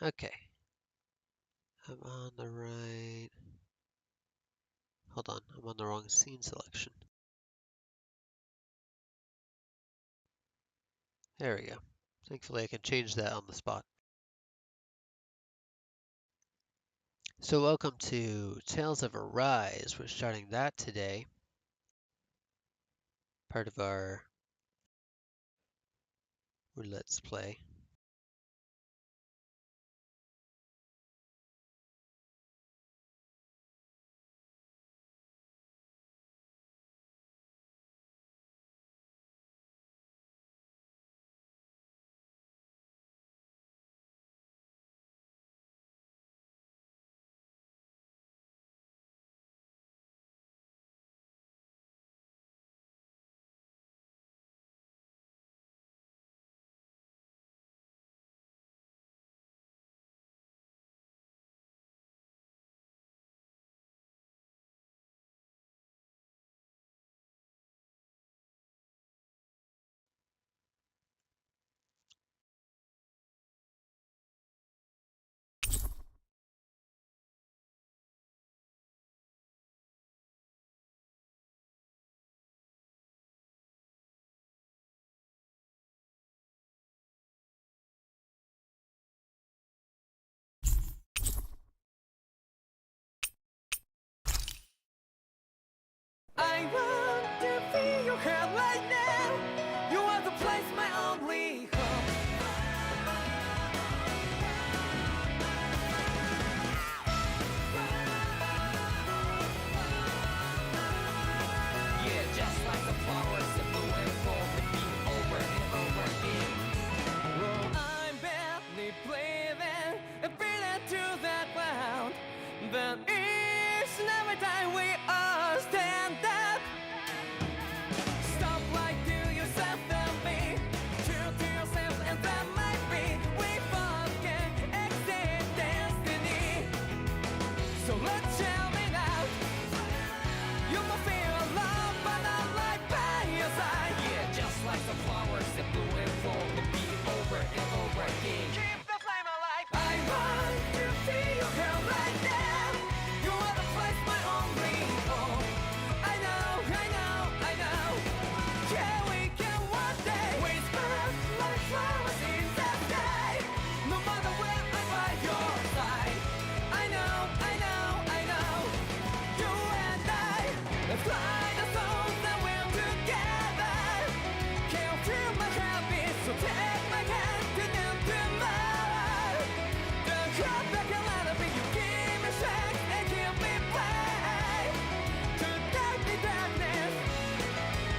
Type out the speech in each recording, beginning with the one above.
Okay. I'm on the right. Hold on, I'm on the wrong scene selection. There we go. Thankfully, I can change that on the spot. So welcome to Tales of Arise. We're starting that today. Part of our Let's Play. I want to feel your hair right now. You are the place, my only home. Yeah, just like the flowers that blew and fall with me over and over again. Well, I'm barely breathing and feeling to that ground. But each and every time we all stand up. Stop like to yourself and me. True to yourself and that might be. We both can exceed destiny. So let's tell me now. You will feel alone but not right by your side. Yeah, just like the flowers that bloom and fall will be over and over again. Keep the flame alive. I want to feel your hair right now. You are the place, my only home. I know, I know, I know. Yeah, we can one day whisper like flowers in the sky. No matter where I'm by your side. I know, I know, I know. You and I, let's fly the souls that we're together. Can't feel my heartbeat, so take my hand to them tomorrow. The heart that can let it be, you give me strength and give me faith. To darkness,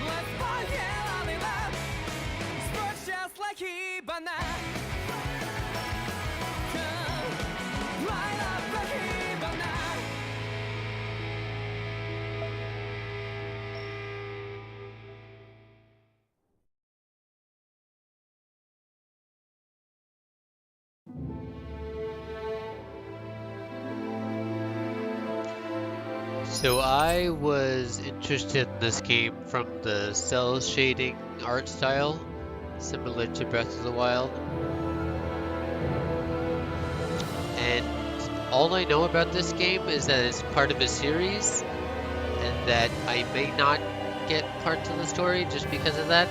let's forget all in love. Sparks just like Hibana. Come, light up the Hibana. So I was interested in this game from the cell shading art style, similar to Breath of the Wild. And all I know about this game is that it's part of a series, and that I may not get parts of the story just because of that.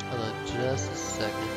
Hold on just a second.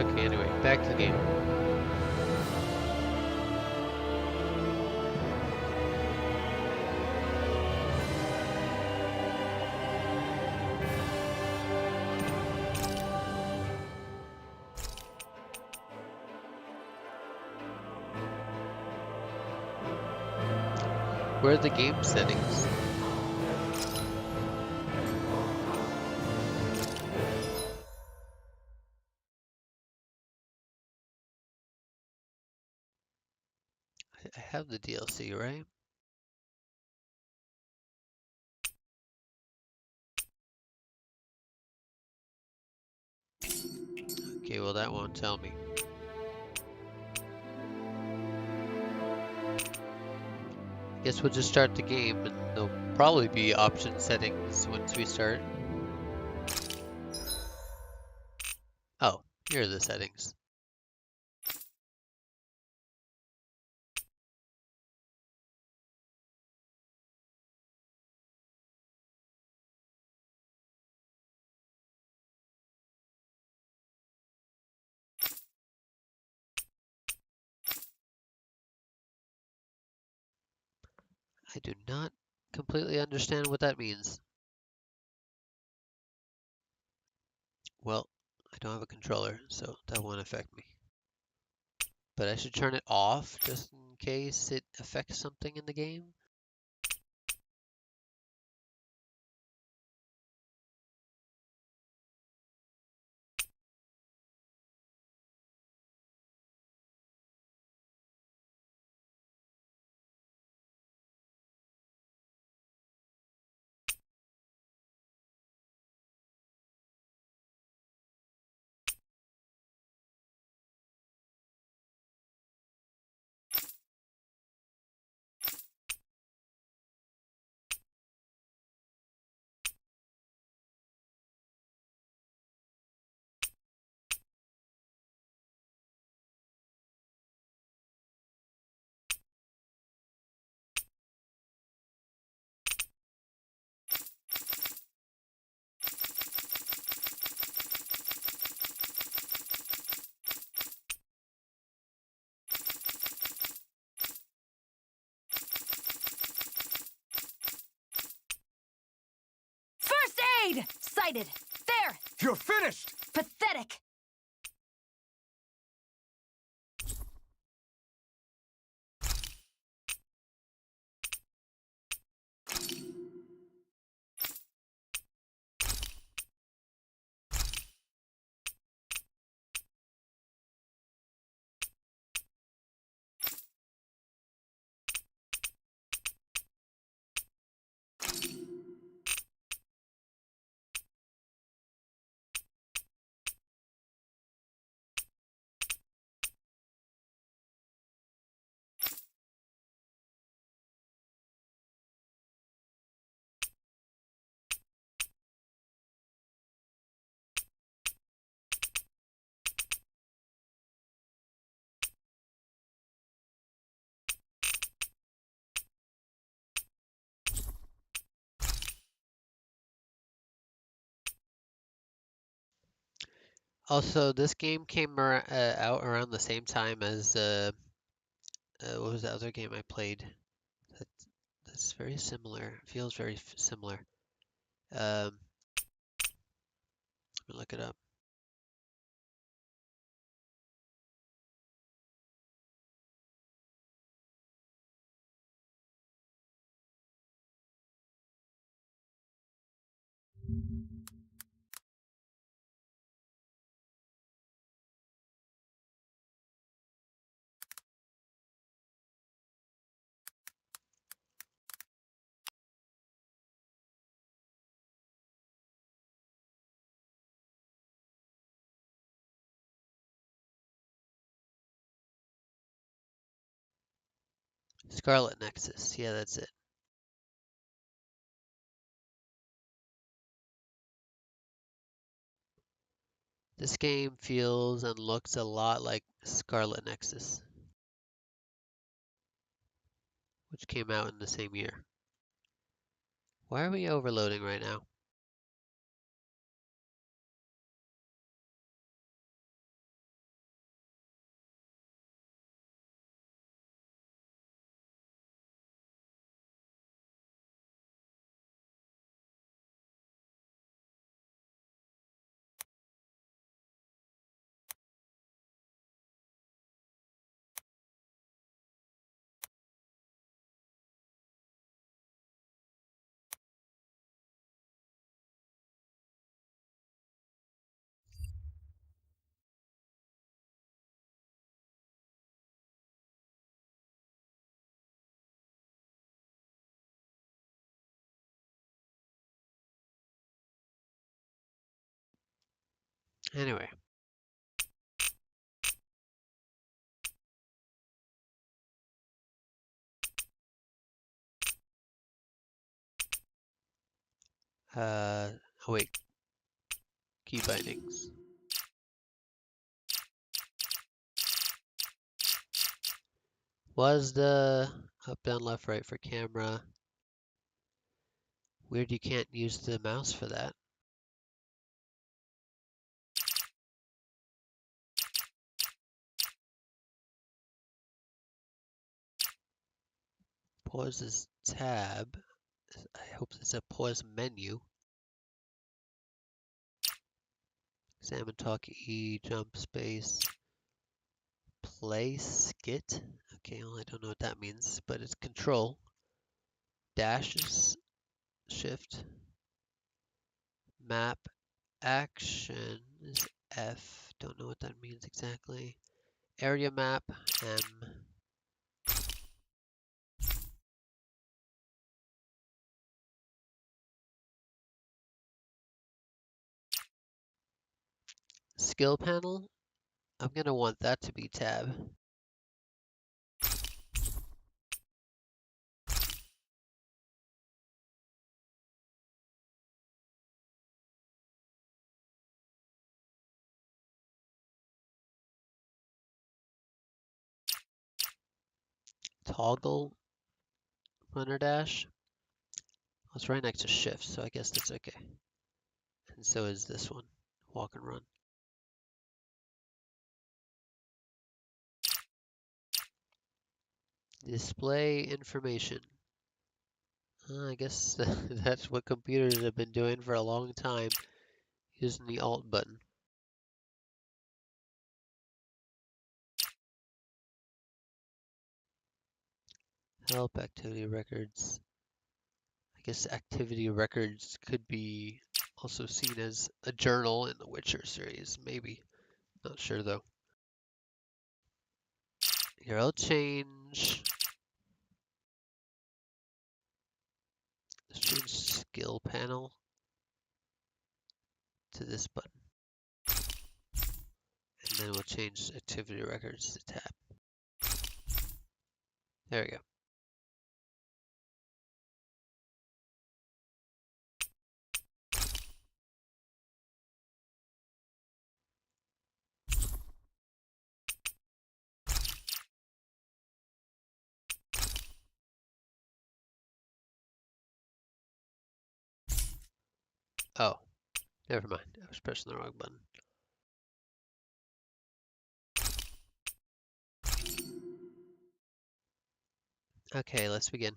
Okay, anyway, back to the game. Where are the game settings? I have the DLC, right? Okay, well that won't tell me. Guess we'll just start the game and there'll probably be option settings once we start. Oh, here are the settings. I do not completely understand what that means. Well, I don't have a controller, so that won't affect me. But I should turn it off just in case it affects something in the game. First aid! Sighted. There! You're finished! Pathetic. Also, this game came out around the same time as what was the other game I played? That, that's very similar. Feels very similar. Let me look it up. Scarlet Nexus. Yeah, that's it. This game feels and looks a lot like Scarlet Nexus, which came out in the same year. Why are we overloading right now? Anyway. Oh wait, key bindings. Was the up, down, left, right for camera. Weird you can't use the mouse for that. Pause is tab. I hope it's a pause menu. Examine, talk, E, jump, space, play, skit. Okay, well, I don't know what that means, but it's control. Dash is shift. Map, action is F. Don't know what that means exactly. Area map, M. Skill panel, I'm going to want that to be tab. Toggle, runner dash. Well, it's right next to shift, so I guess that's okay. And so is this one, walk and run. Display information. I guess that's what computers have been doing for a long time, using the Alt button. Help, activity records. I guess activity records could be also seen as a journal in the Witcher series, maybe. Not sure though. Here, I'll change. Let's change skill panel to this button. And then we'll change activity records to tab. There we go. Oh, never mind. I was pressing the wrong button. Okay, let's begin.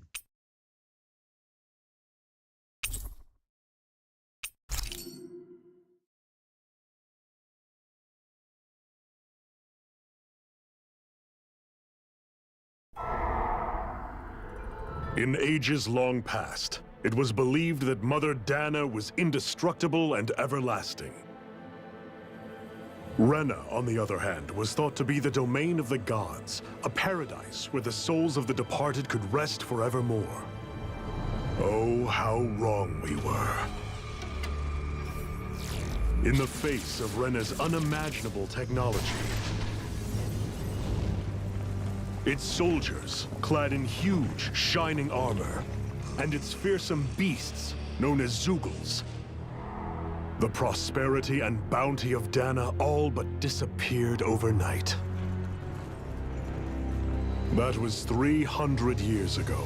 In ages long past, it was believed that Mother Dana was indestructible and everlasting. Rena, on the other hand, was thought to be the domain of the gods, a paradise where the souls of the departed could rest forevermore. Oh, how wrong we were. In the face of Rena's unimaginable technology, its soldiers, clad in huge, shining armor, and its fearsome beasts, known as Zeugles. The prosperity and bounty of Dana all but disappeared overnight. That was 300 years ago.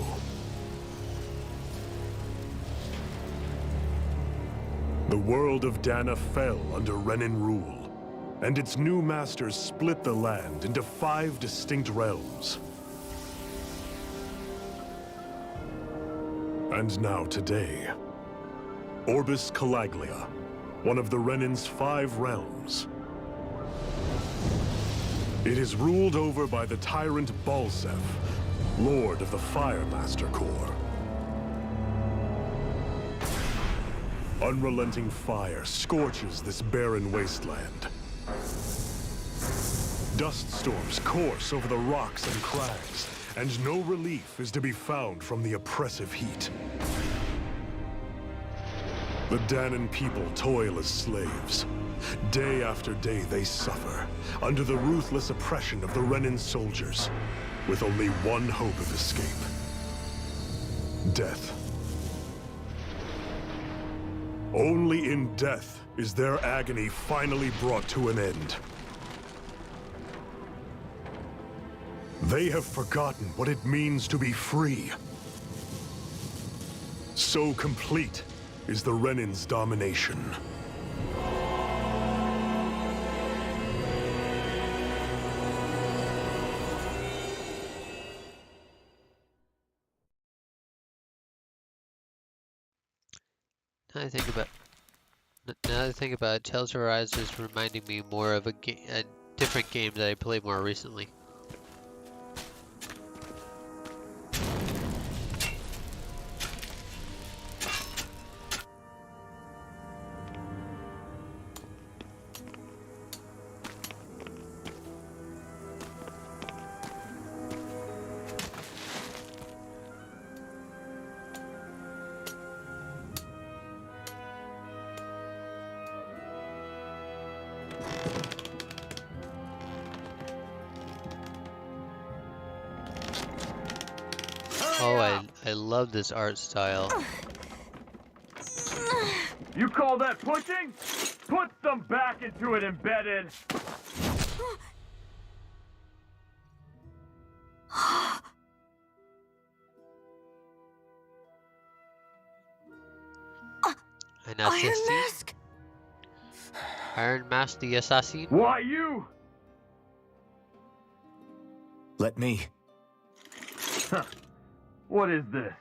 The world of Dana fell under Renan rule, and its new masters split the land into 5 distinct realms. And now today, Orbis Calaglia, one of the Renan's 5 realms. It is ruled over by the tyrant Balsef, Lord of the Firemaster Corps. Unrelenting fire scorches this barren wasteland. Dust storms course over the rocks and crags, and no relief is to be found from the oppressive heat. The Danan people toil as slaves. Day after day they suffer, under the ruthless oppression of the Renin soldiers, with only one hope of escape. Death. Only in death is their agony finally brought to an end. They have forgotten what it means to be free. So complete is the Renin's domination. Now that I think about it, Tales of Arise is reminding me more of a different game that I played more recently. Oh, I love this art style. You call that pushing? Put some back into it, embedded. Iron Mask? Iron Mask the assassin? Why you? Let me. Huh. What is this?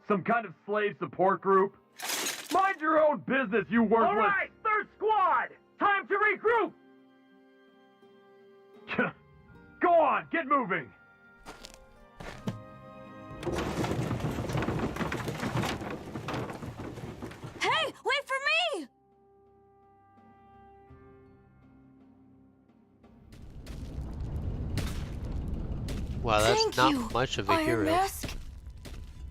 Some kind of slave support group? Mind your own business, you worthless! All right, third squad! Time to regroup! Go on, get moving! Hey, wait for me! Wow, that's Thank not you, much of a Iron hero. Mask.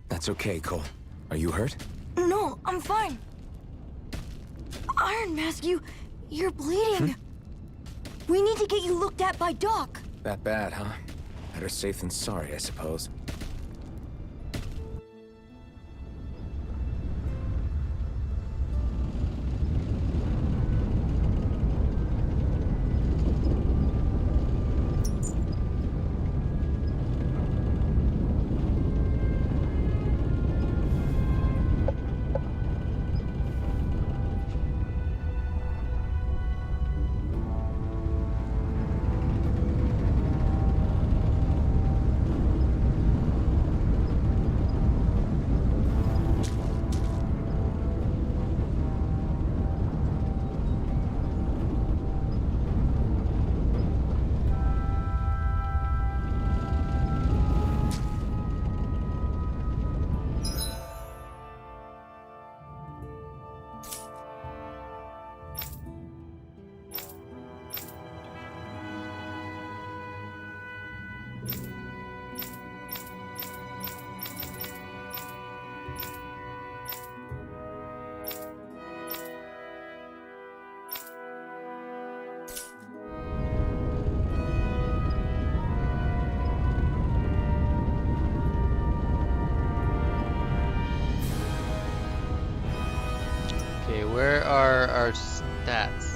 That's okay, Cole. Are you hurt? No, I'm fine. Iron Mask, you're bleeding. We need to get you looked at by Doc. That bad, huh? Better safe than sorry, I suppose. Okay, where are our stats?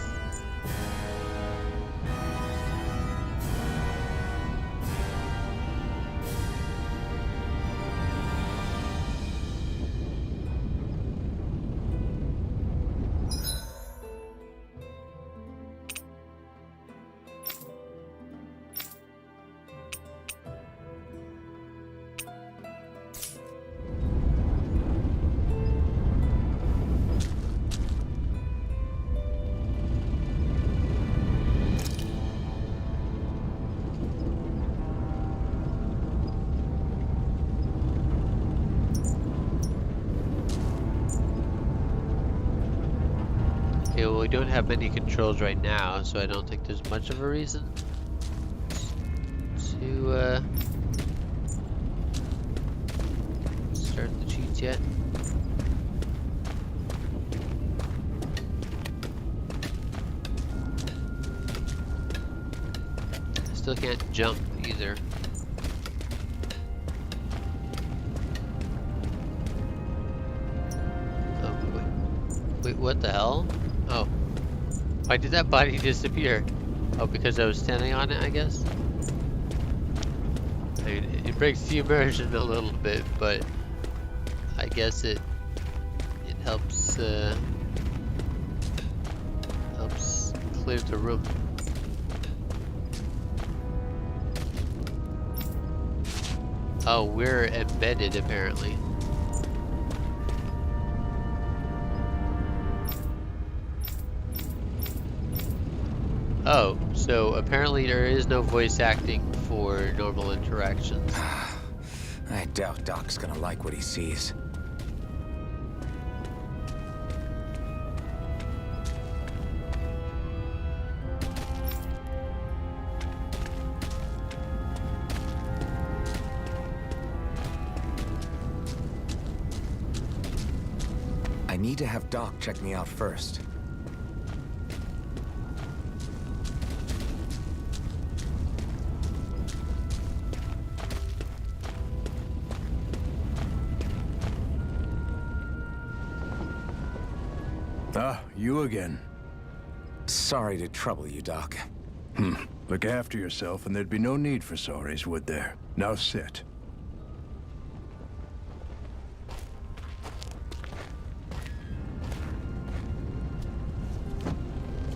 Okay, well, we don't have many controls right now, so I don't think there's much of a reason to start the cheats yet. still can't jump either. Oh, wait, what the hell? Oh. Why did that body disappear? Oh, because I was standing on it, I guess? I mean, it breaks the immersion a little bit, but I guess it helps helps clear the room. Oh, we're embedded apparently. Oh, so apparently there is no voice acting for normal interactions. I doubt Doc's gonna like what he sees. I need to have Doc check me out first. Ah, you again. Sorry to trouble you, Doc. Look after yourself and there'd be no need for sorries, would there? Now sit.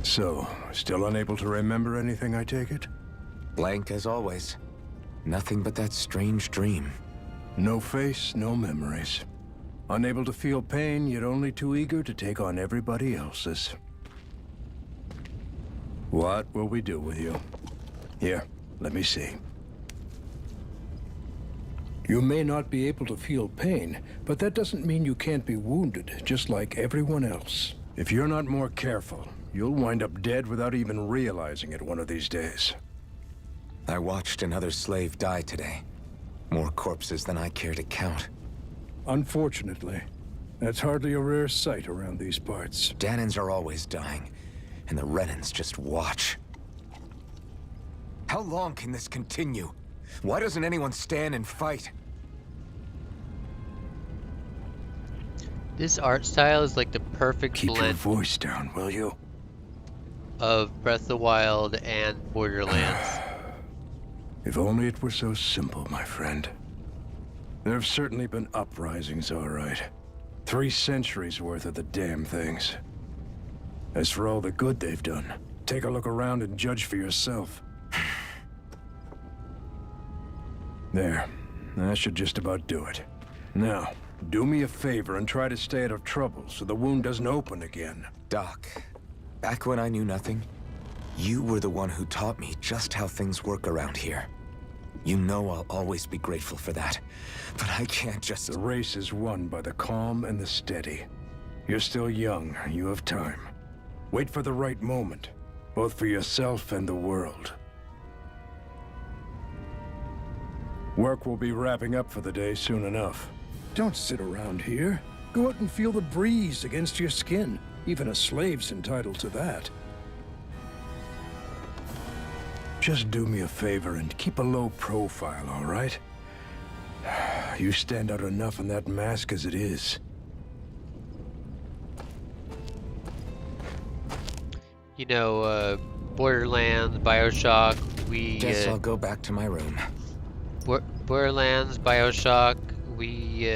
So, still unable to remember anything, I take it? Blank as always. Nothing but that strange dream. No face, no memories. Unable to feel pain, yet only too eager to take on everybody else's. What will we do with you? Here, let me see. You may not be able to feel pain, but that doesn't mean you can't be wounded, just like everyone else. If you're not more careful, you'll wind up dead without even realizing it one of these days. I watched another slave die today. More corpses than I care to count. Unfortunately, that's hardly a rare sight around these parts. Danans are always dying, and the Renans just watch. How long can this continue? Why doesn't anyone stand and fight? This art style is like the perfect Keep your blend voice down, will you? of Breath of the Wild and Borderlands. If only it were so simple, my friend. There have certainly been uprisings, all right. 3 centuries worth of the damn things. As for all the good they've done, take a look around and judge for yourself. There. That should just about do it. Now, do me a favor and try to stay out of trouble so the wound doesn't open again. Doc, back when I knew nothing, you were the one who taught me just how things work around here. You know I'll always be grateful for that, but I can't just... The race is won by the calm and the steady. You're still young, you have time. Wait for the right moment, both for yourself and the world. Work will be wrapping up for the day soon enough. Don't sit around here. Go out and feel the breeze against your skin. Even a slave's entitled to that. Just do me a favor and keep a low profile, all right? You stand out enough in that mask as it is. You know, Borderlands, BioShock, Guess I'll go back to my room. Borderlands, BioShock, we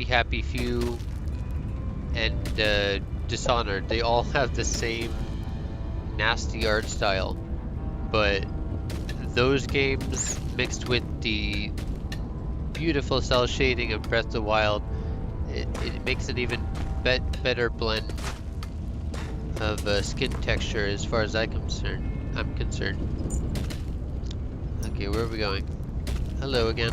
Happy Few, and Dishonored, they all have the same nasty art style, but those games mixed with the beautiful cell shading of Breath of the Wild, it makes an even better blend of skin texture as far as I'm concerned. Okay, where are we going? Hello again.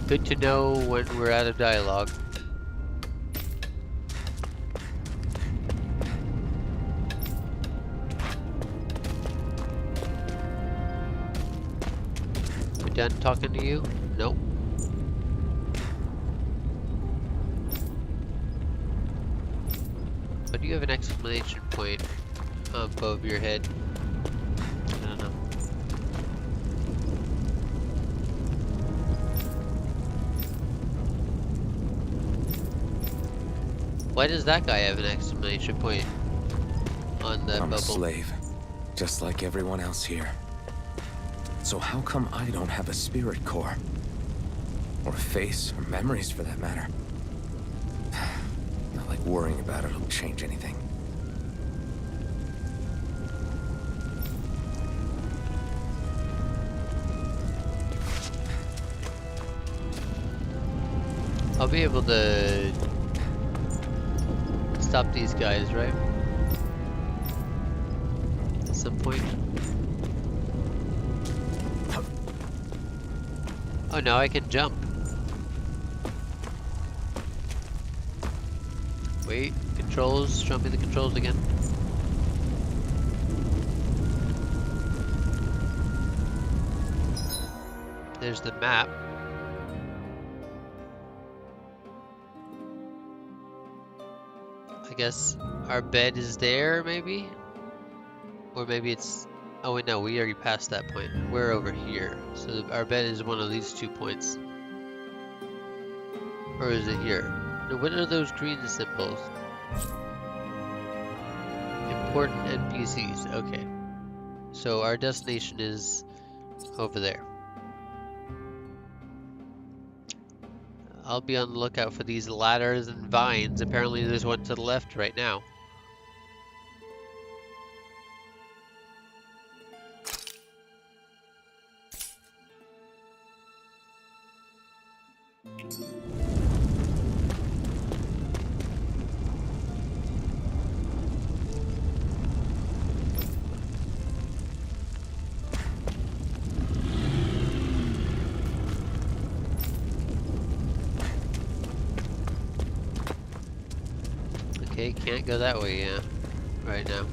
Good to know when we're out of dialogue. We done talking to you? Nope. Why do you have an exclamation point above your head? I don't know. Why does that guy have an exclamation point on the I'm bubble? a slave, just like everyone else here. So how come I don't have a spirit core? Or a face, or memories for that matter? Not like worrying about it will change anything. I'll be able to stop these guys, right? At some point. Oh, now I can jump. Wait, controls, show me the controls again. There's the map. I guess our bed is there, maybe? Or maybe it's... Oh wait, no, we already passed that point. We're over here. So our bed is one of these 2 points. Or is it here? No, what are those green symbols? Important NPCs, okay. So our destination is over there. I'll be on the lookout for these ladders and vines. Apparently there's one to the left right now. Okay, can't go that way, yeah, right now.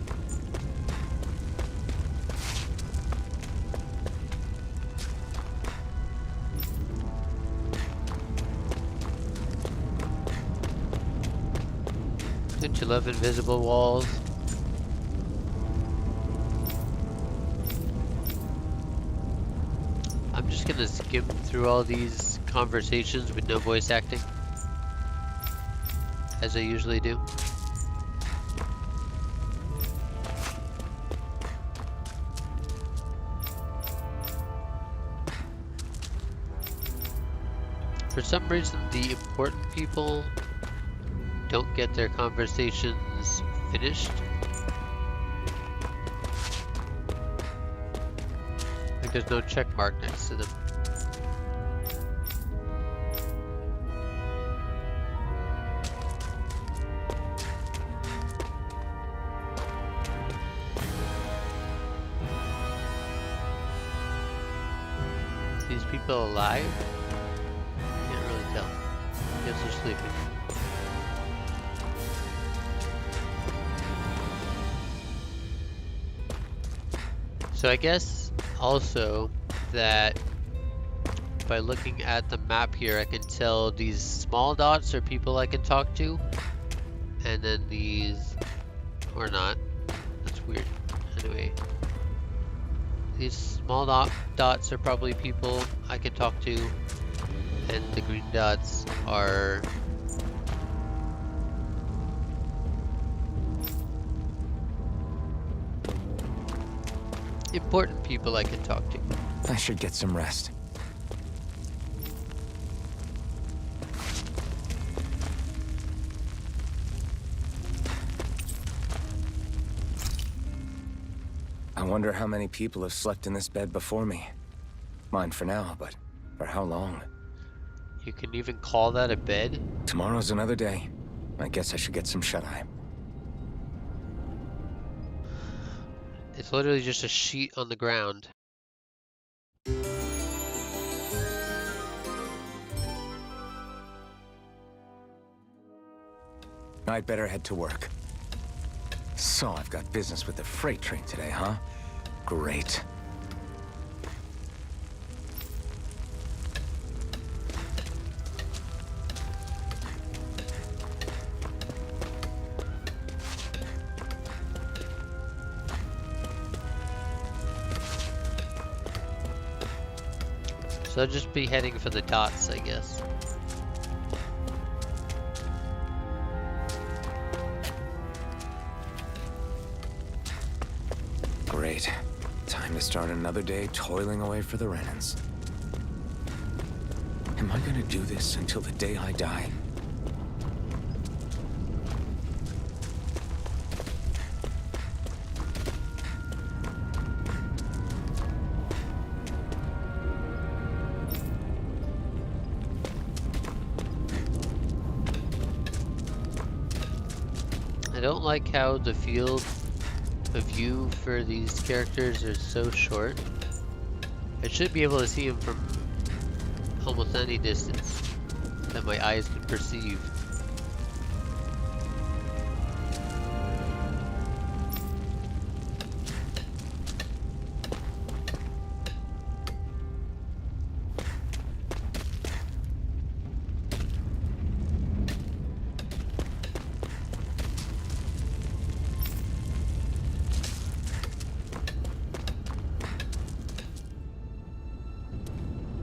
Don't you love invisible walls? I'm just gonna skim through all these conversations with no voice acting, as I usually do. For some reason, the important people don't get their conversations finished. Like there's no check mark next to them. Are these people alive? Can't really tell. Guess they're sleeping. So I guess also that by looking at the map here, I can tell these small dots are people I can talk to, and then these, or not. That's weird. Anyway, these small dots are probably people I can talk to, and the green dots are important people I can talk to. I should get some rest. I wonder how many people have slept in this bed before me. Mine for now, but for how long? You can even call that a bed? Tomorrow's another day. I guess I should get some shut-eye. It's literally just a sheet on the ground. I'd better head to work. So, I've got business with the freight train today, huh? Great. So I'll just be heading for the dots, I guess. Great. Time to start another day toiling away for the Renans. Am I gonna do this until the day I die? I don't like how the field of view for these characters is so short. I should be able to see them from almost any distance that my eyes can perceive.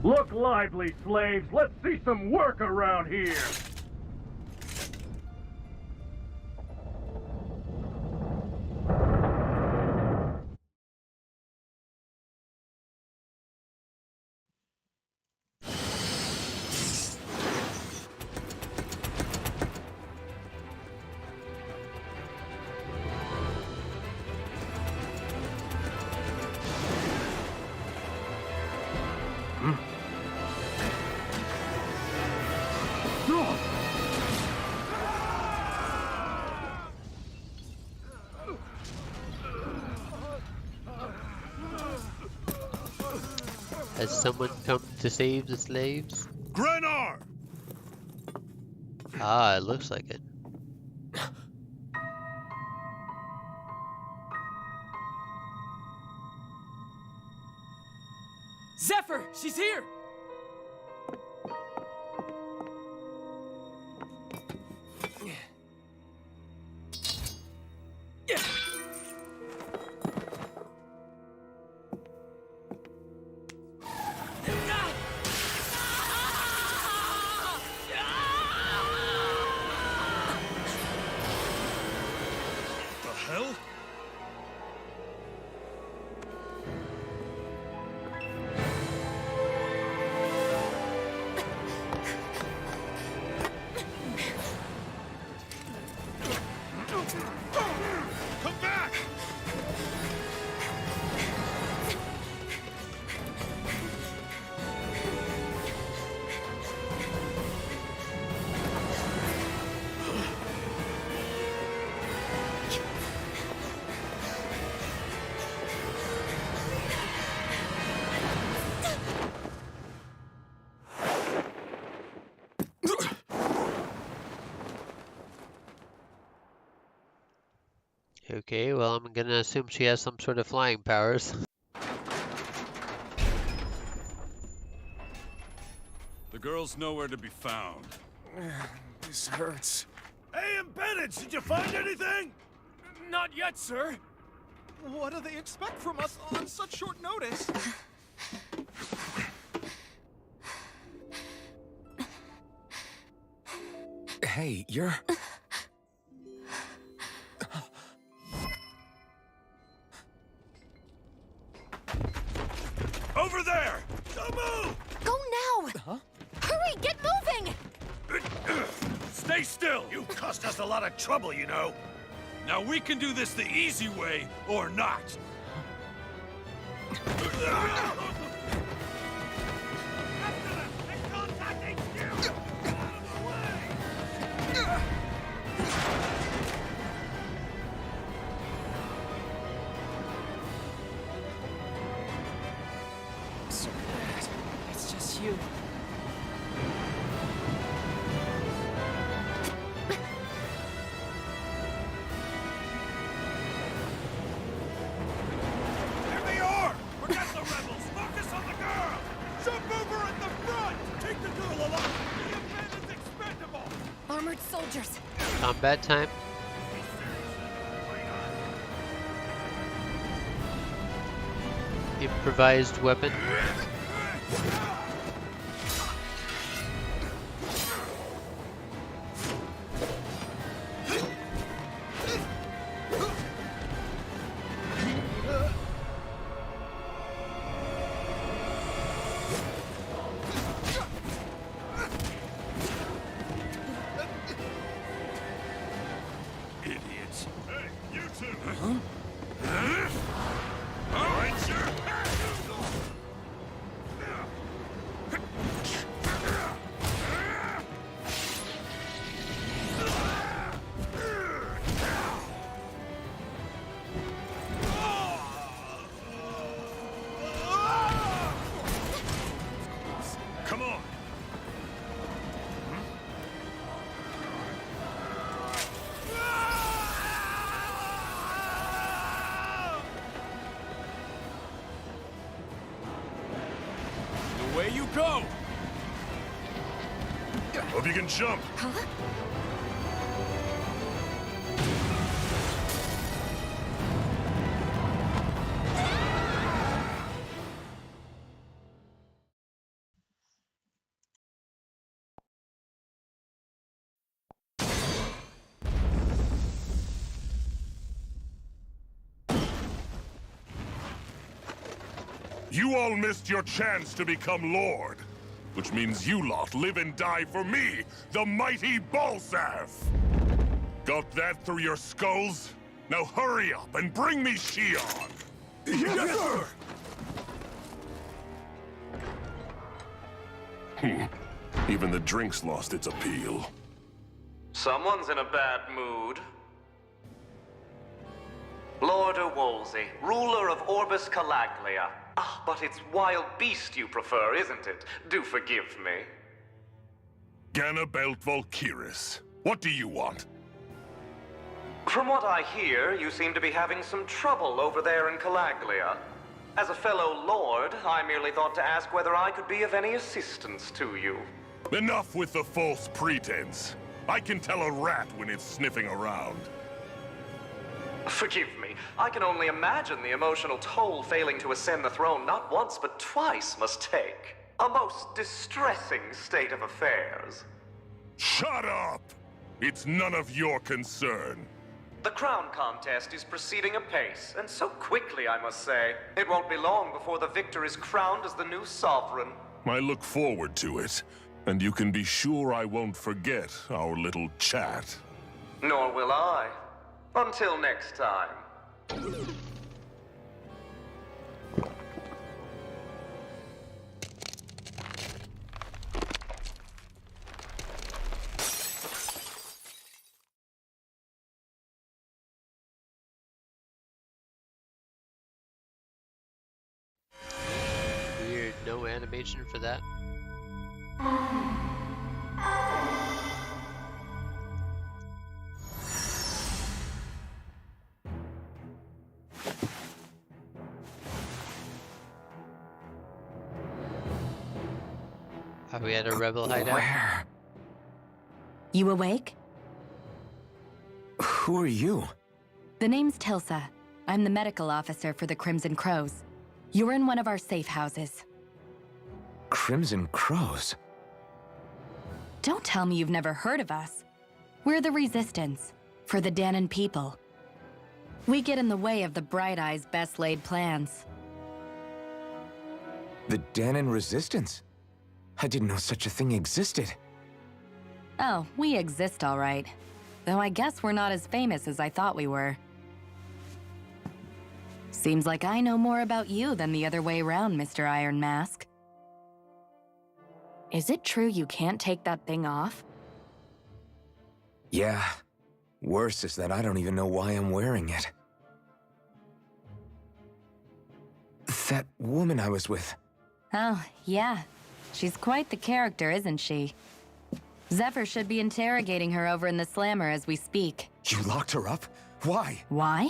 Look lively, slaves. Let's see some work around here. Has someone come to save the slaves? Grenar! Ah, it looks like it. Zephyr, she's here! The hell? Come back! Okay, well, I'm gonna assume she has some sort of flying powers. The girl's nowhere to be found. This hurts. Hey, Embedded, did you find anything? Not yet, sir. What do they expect from us on such short notice? Hey, you're... Over there! Don't move! Go now! Hurry, get moving! Stay still! You cost us a lot of trouble, you know. Now we can do this the easy way, or not. So bad. It's just you. There they are! Forget the rebels! Focus on the girl! Jump over at the front! Take the girl along! The event is expendable! Armored soldiers. Combat time. Improvised weapon. too. All right, sure. Come on! Away you go! Hope you can jump. You all missed your chance to become Lord. Which means you lot live and die for me, the mighty Balsath! Got that through your skulls? Now hurry up and bring me Shion! Yes, sir! Even the drink's lost its appeal. Someone's in a bad mood. Lord Wolsey, ruler of Orbis Calaglia. Ah, but it's wild beast you prefer, isn't it? Do forgive me. Ganabelt Valkyris, what do you want? From what I hear, you seem to be having some trouble over there in Calaglia. As a fellow lord, I merely thought to ask whether I could be of any assistance to you. Enough with the false pretense. I can tell a rat when it's sniffing around. Forgive me, I can only imagine the emotional toll failing to ascend the throne not once but twice must take. A most distressing state of affairs. Shut up! It's none of your concern. The crown contest is proceeding apace, and so quickly, I must say. It won't be long before the victor is crowned as the new sovereign. I look forward to it, and you can be sure I won't forget our little chat. Nor will I. Until next time. Weird, no animation for that. Are we at a rebel hideout? Where? You awake? Who are you? The name's Tilsa. I'm the medical officer for the Crimson Crows. You're in one of our safe houses. Crimson Crows? Don't tell me you've never heard of us. We're the Resistance, for the Danon people. We get in the way of the Bright Eye's best-laid plans. The Danon Resistance? I didn't know such a thing existed. Oh, we exist all right. Though I guess we're not as famous as I thought we were. Seems like I know more about you than the other way around, Mr. Iron Mask. Is it true you can't take that thing off? Yeah. Worse is that I don't even know why I'm wearing it. That woman I was with. Oh, yeah. She's quite the character, isn't she? Zephyr should be interrogating her over in the Slammer as we speak. You locked her up? Why? Why?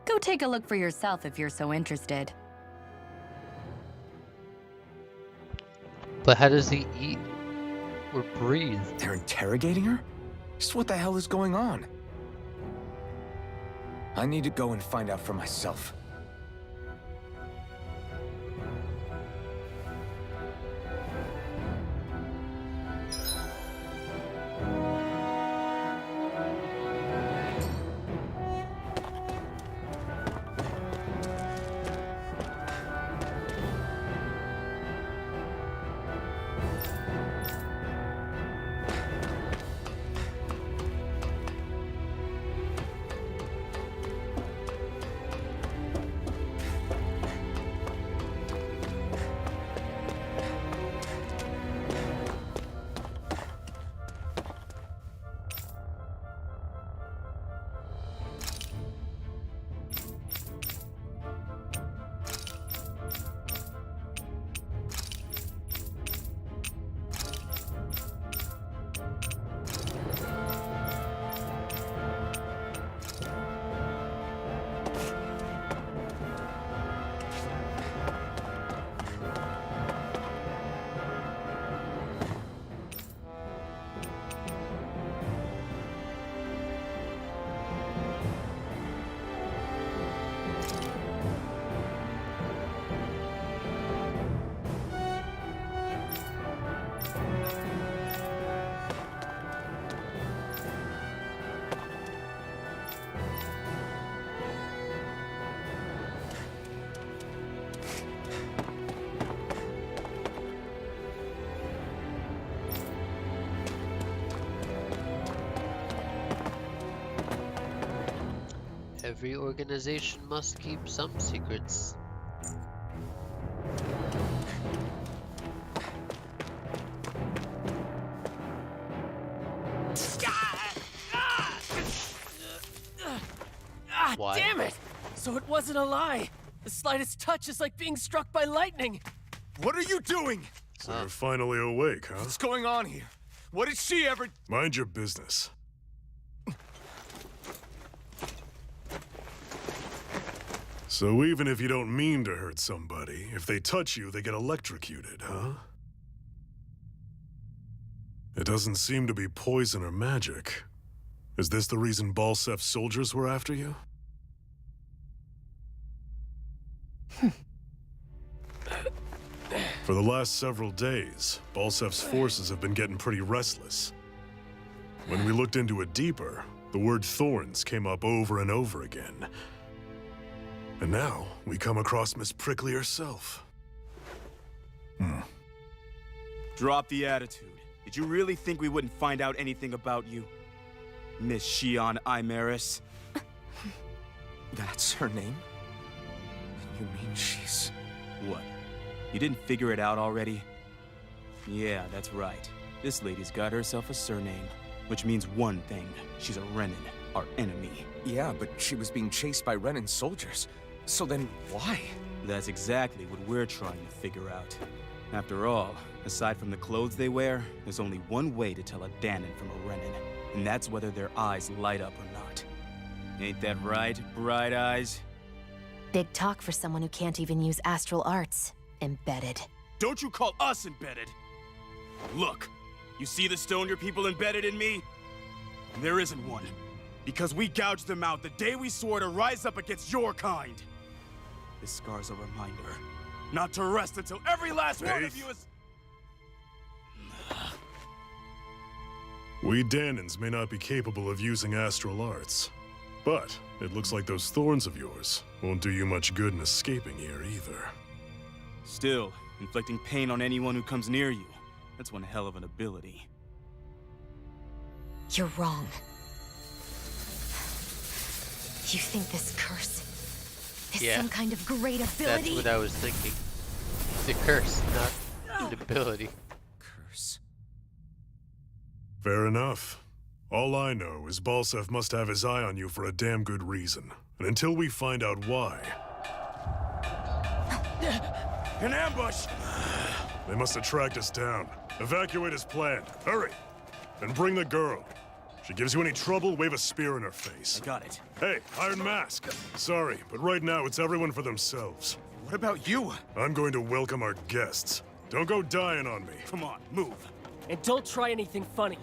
Go take a look for yourself if you're so interested. But how does he eat or breathe? They're interrogating her? Just what the hell is going on? I need to go and find out for myself. Every organization must keep some secrets. Why? Damn it! So it wasn't a lie. The slightest touch is like being struck by lightning. What are you doing? So you're finally awake, huh? What's going on here? What did she ever... Mind your business. So even if you don't mean to hurt somebody, if they touch you, they get electrocuted, huh? It doesn't seem to be poison or magic. Is this the reason Balsef's soldiers were after you? For the last several days, Balsef's forces have been getting pretty restless. When we looked into it deeper, the word thorns came up over and over again. And now, we come across Miss Prickly herself. Drop the attitude. Did you really think we wouldn't find out anything about you? Miss Shion Imaris? That's her name? You mean she's... What? You didn't figure it out already? Yeah, that's right. This lady's got herself a surname, which means one thing. She's a Renin, our enemy. Yeah, but she was being chased by Renin soldiers. So then, why? That's exactly what we're trying to figure out. After all, aside from the clothes they wear, there's only one way to tell a Danon from a Renin, and that's whether their eyes light up or not. Ain't that right, Bright Eyes? Big talk for someone who can't even use astral arts. Embedded. Don't you call us embedded! Look, you see the stone your people embedded in me? There isn't one. Because we gouged them out the day we swore to rise up against your kind. This scar's a reminder. Not to rest until every last one of you is... We Danons may not be capable of using astral arts, but it looks like those thorns of yours won't do you much good in escaping here either. Still, inflicting pain on anyone who comes near you, that's one hell of an ability. You're wrong. You think this curse is some kind of great ability? That's what I was thinking. It's a curse, not an ability. Curse. Fair enough. All I know is Balsef must have his eye on you for a damn good reason. And until we find out why... An ambush! They must have tracked us down. Evacuate as planned. Hurry! And bring the girl. If she gives you any trouble, wave a spear in her face. I got it. Hey, Iron Mask. Sorry, but right now it's everyone for themselves. What about you? I'm going to welcome our guests. Don't go dying on me. Come on, move. And don't try anything funny.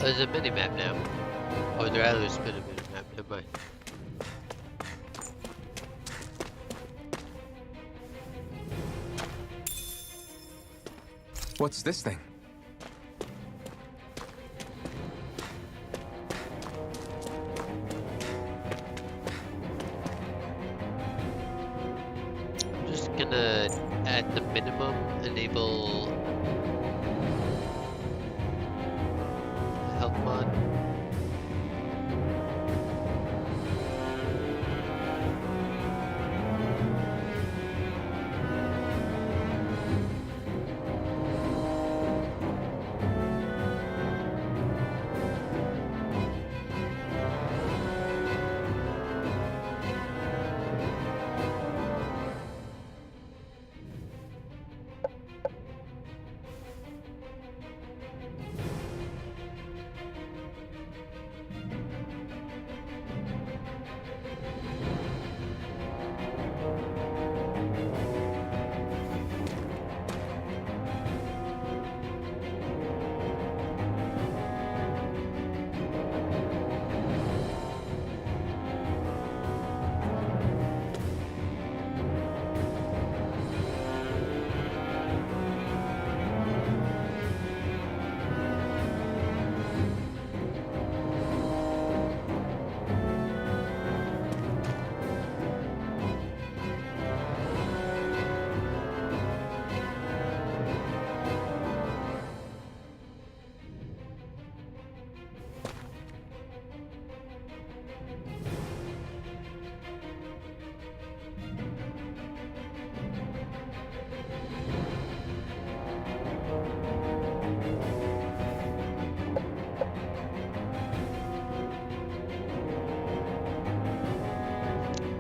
There's a mini-map now. Oh, there has been a mini-map, never mind. What's this thing? I'm just gonna, at the minimum, enable health mod.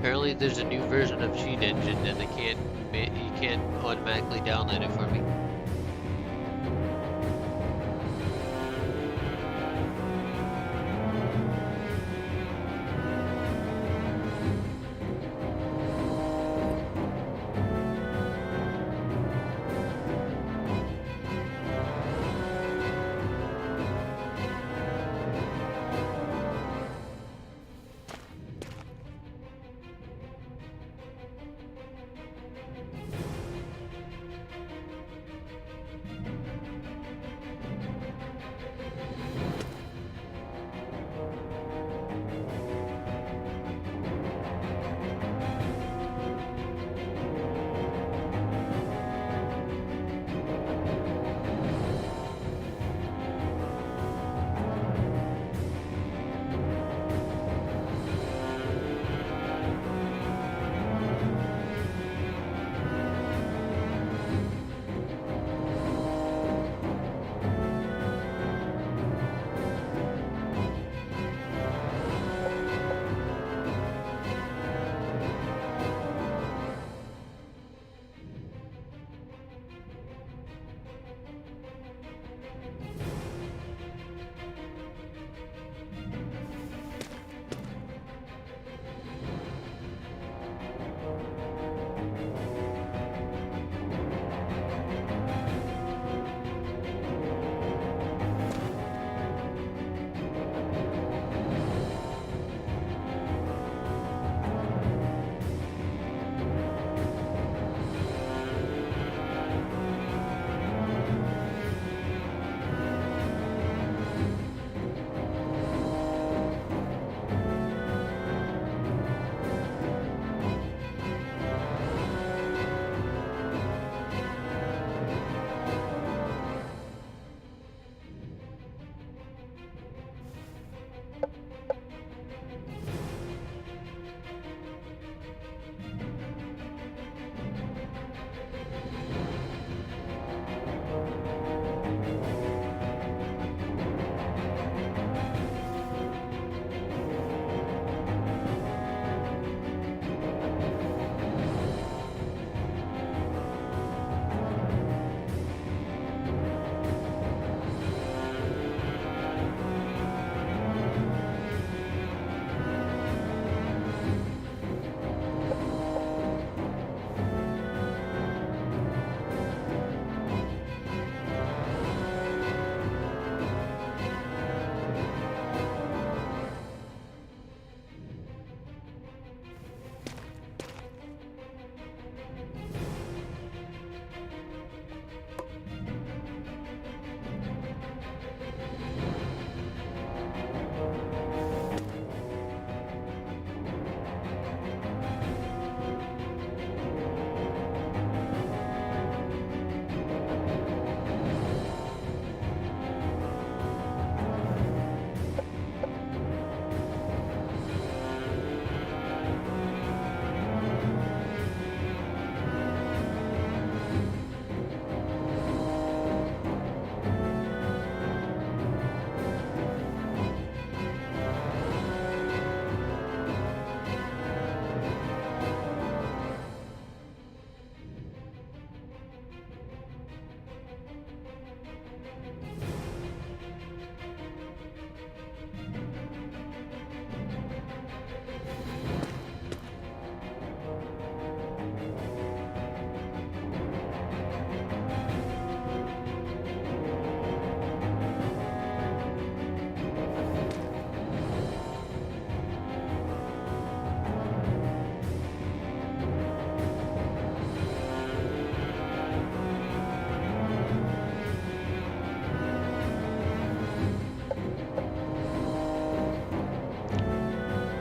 Apparently there's a new version of Cheat Engine and you can't automatically download it for me.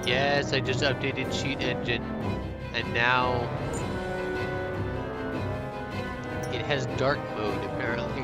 Yes, I just updated Cheat Engine, and now it has dark mode apparently.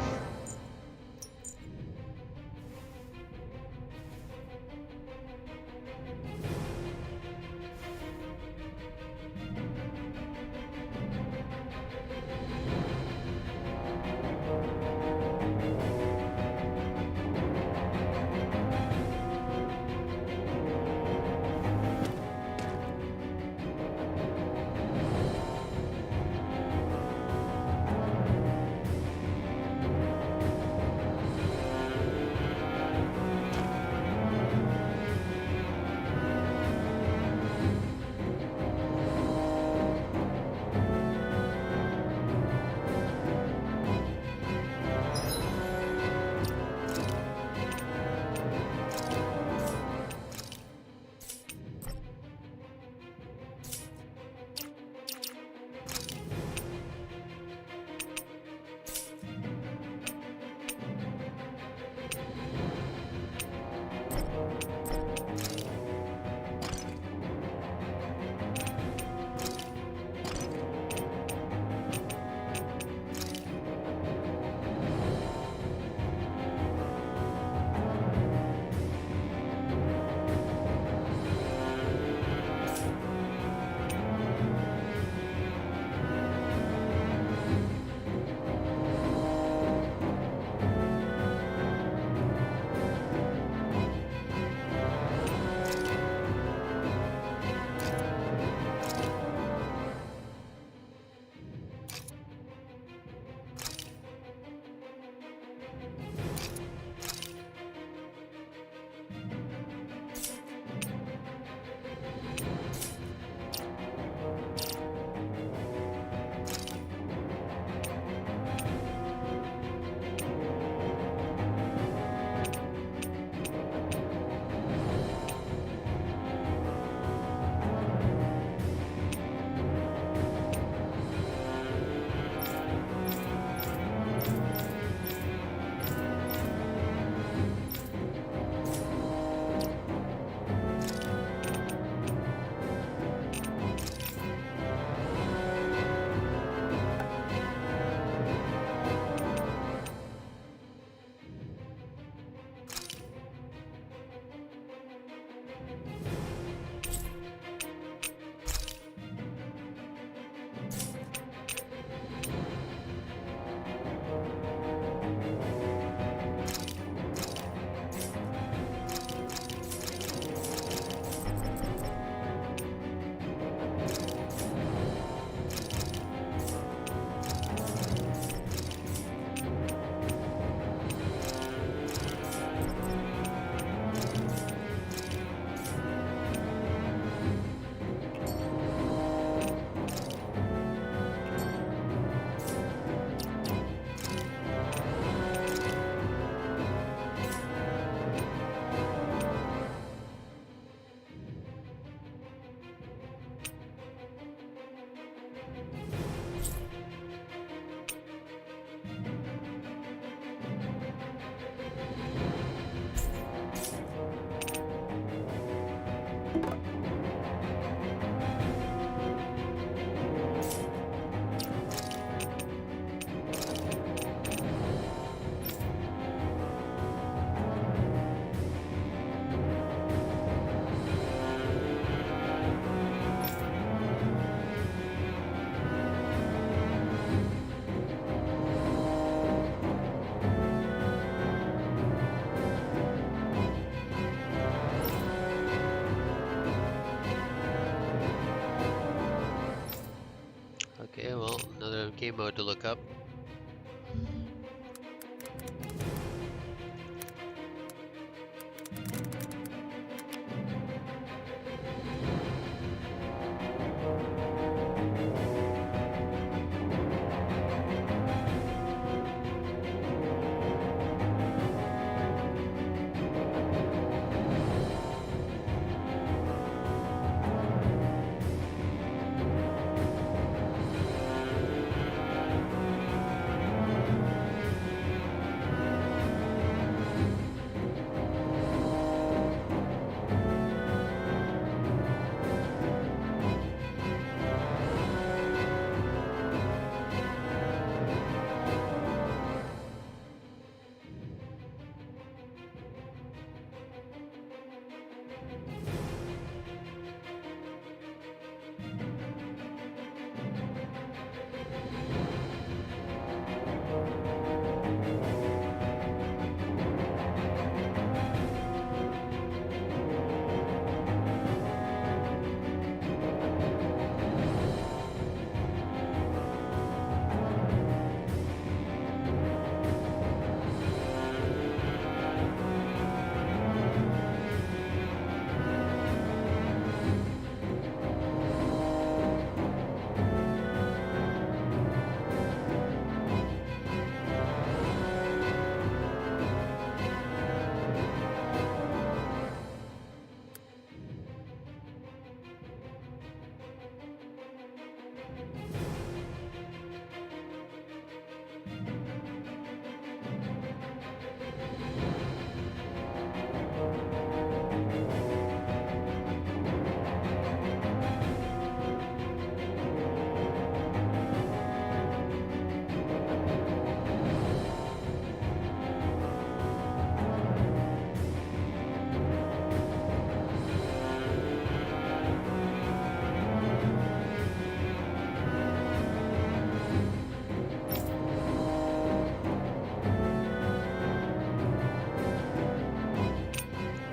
Okay, well, another game mode to look up.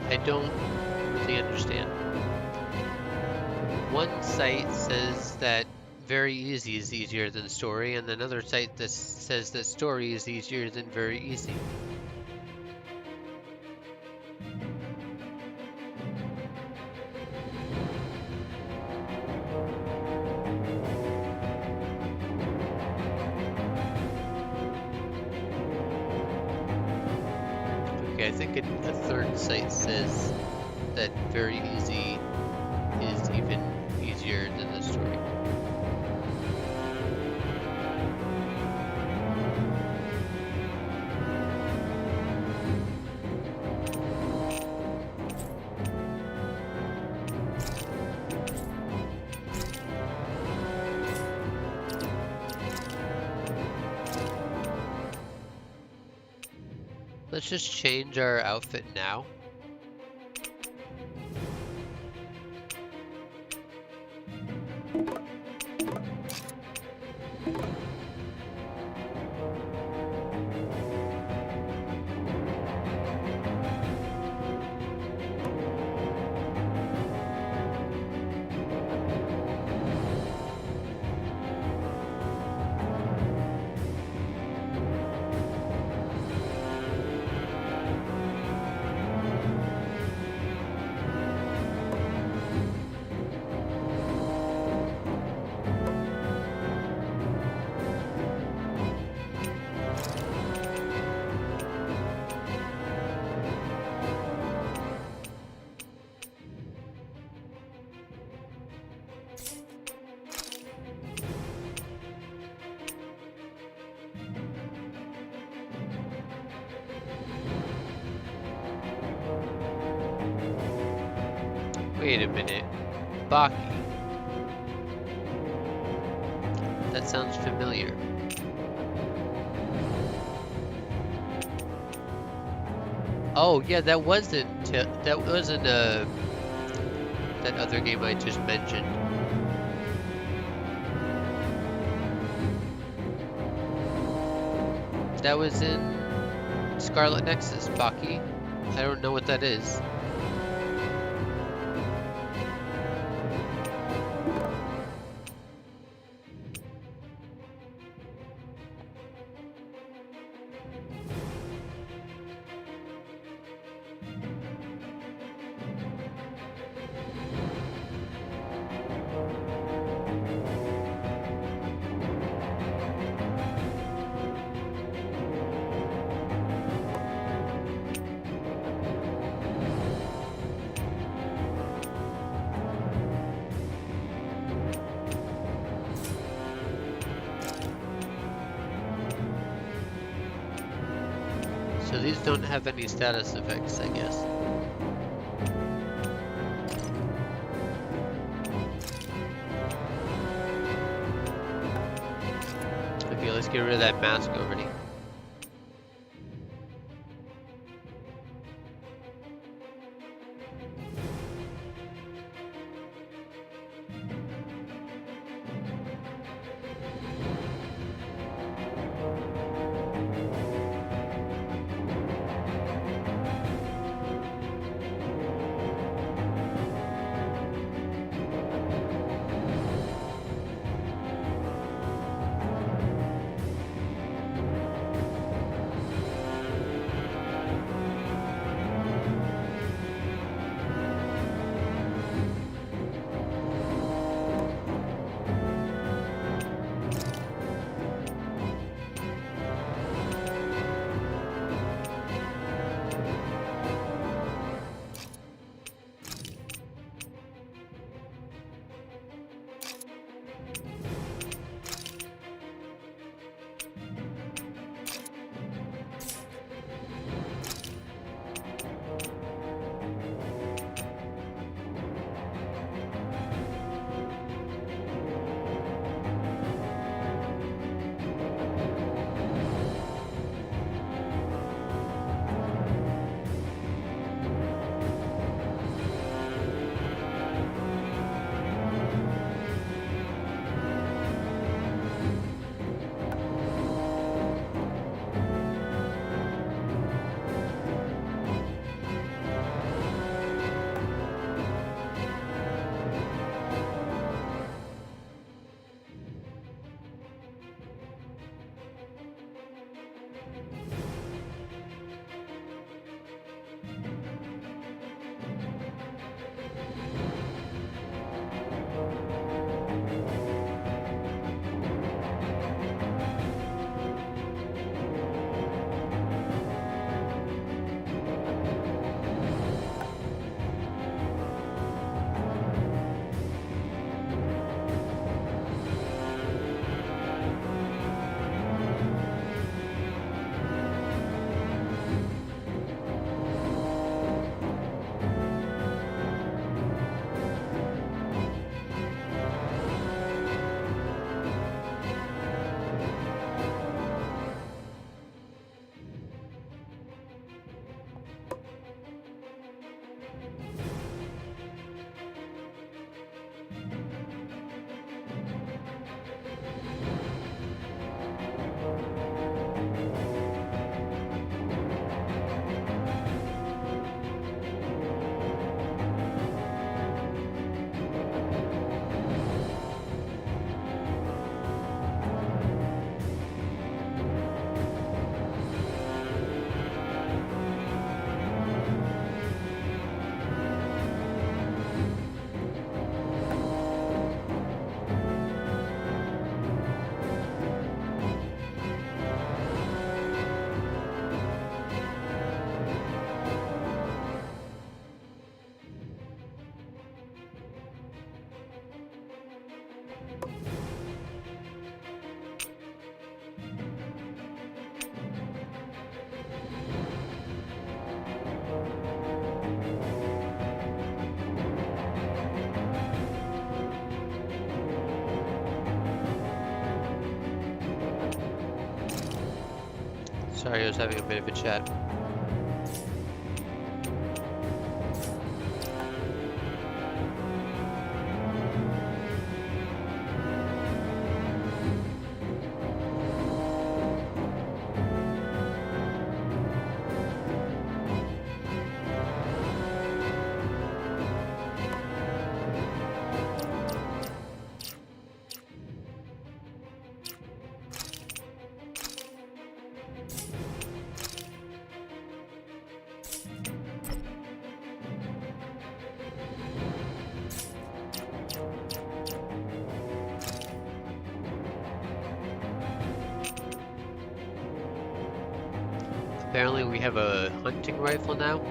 I don't really understand. One site says that very easy is easier than story, and another site that says that story is easier than very easy. Okay, I think a third site says that very easy is even easier than the story. Let's just change our outfit now. Wait a minute. Baki. That sounds familiar. Oh yeah, that wasn't that other game I just mentioned. That was in Scarlet Nexus, Baki. I don't know what that is. So these don't have any status effects, I guess. Okay, let's get rid of that mask already. Sorry, I was having a bit of a chat. Apparently we have a hunting rifle now.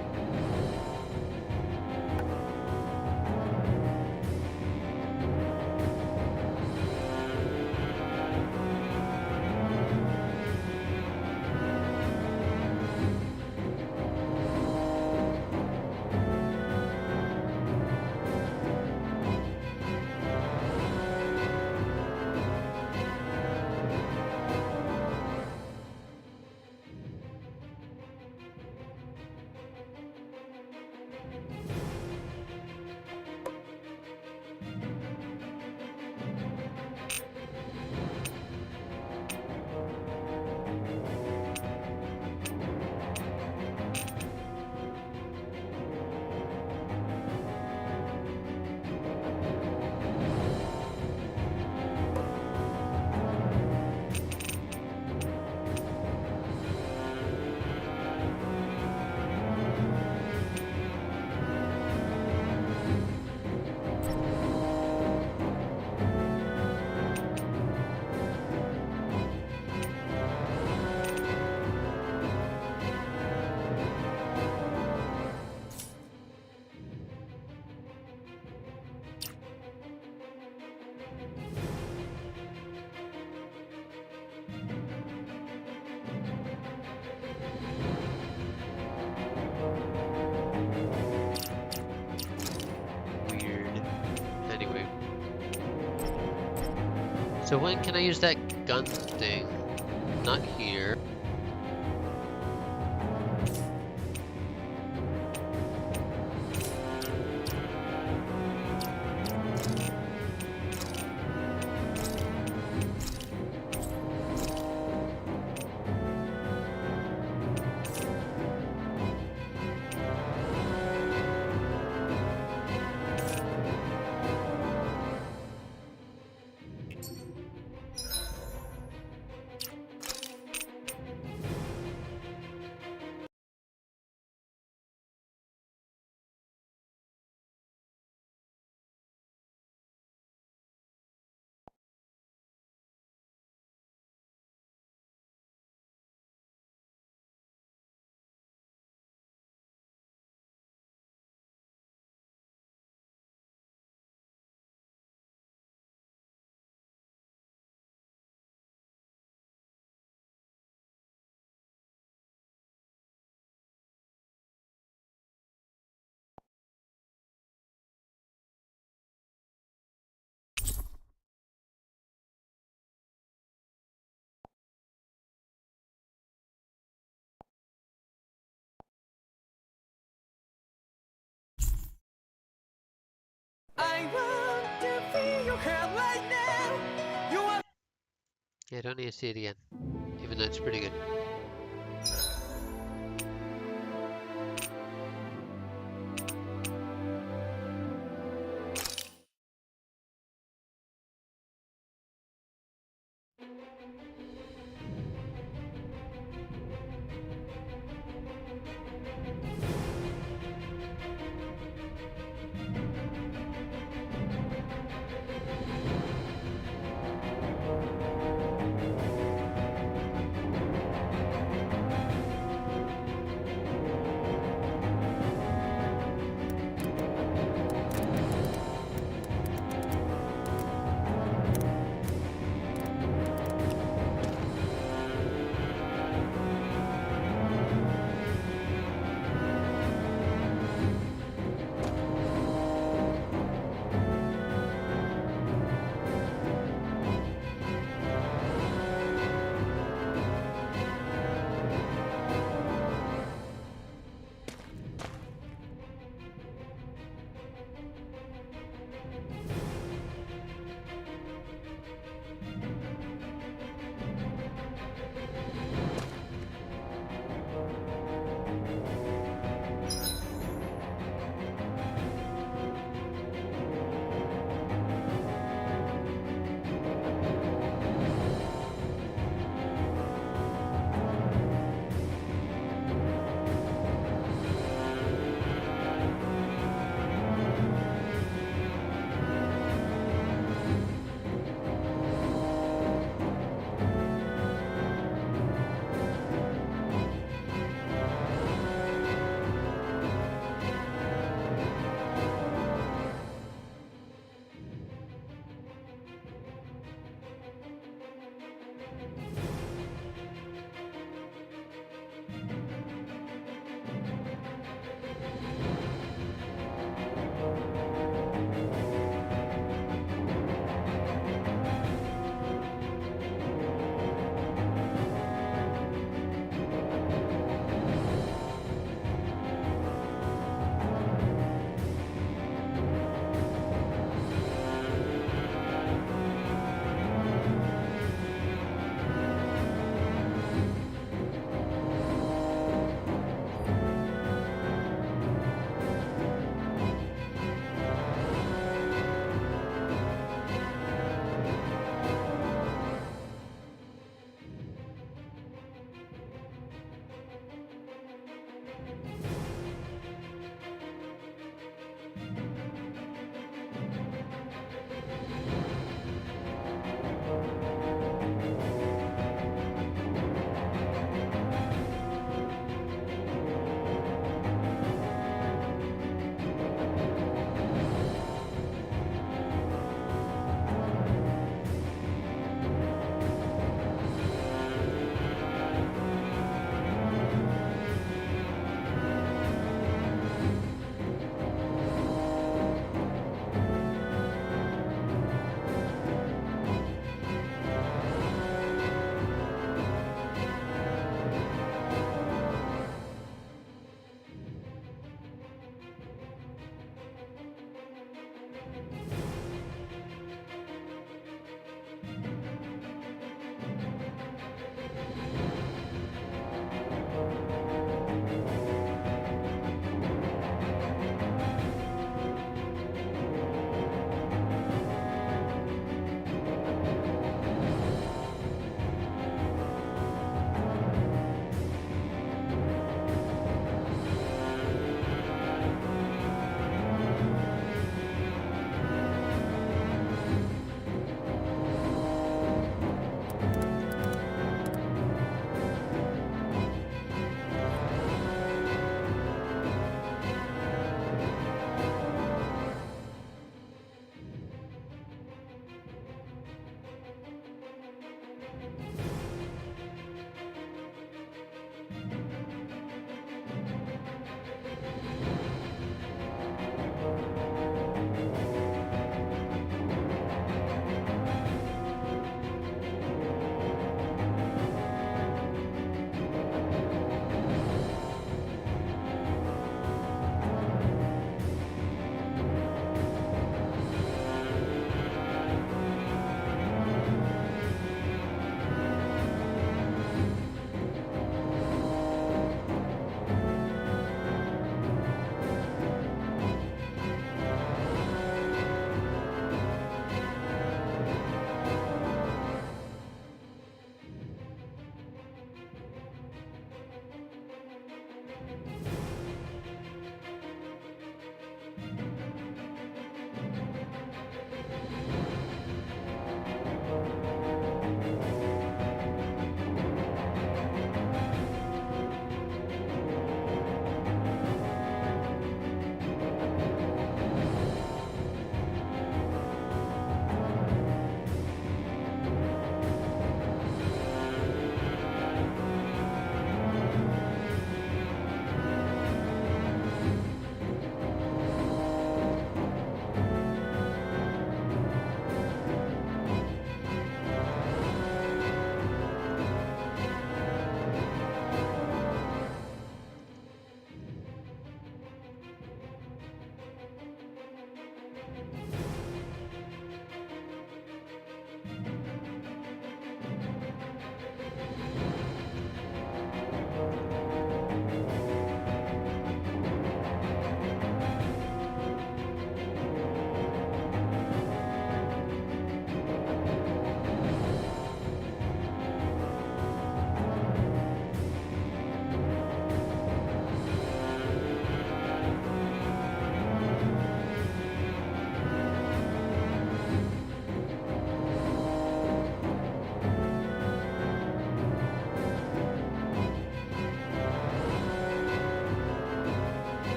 So when can I use that gun thing? Not here. I want to feel your hair right now. You are Yeah, I don't need to see it again, even though it's pretty good.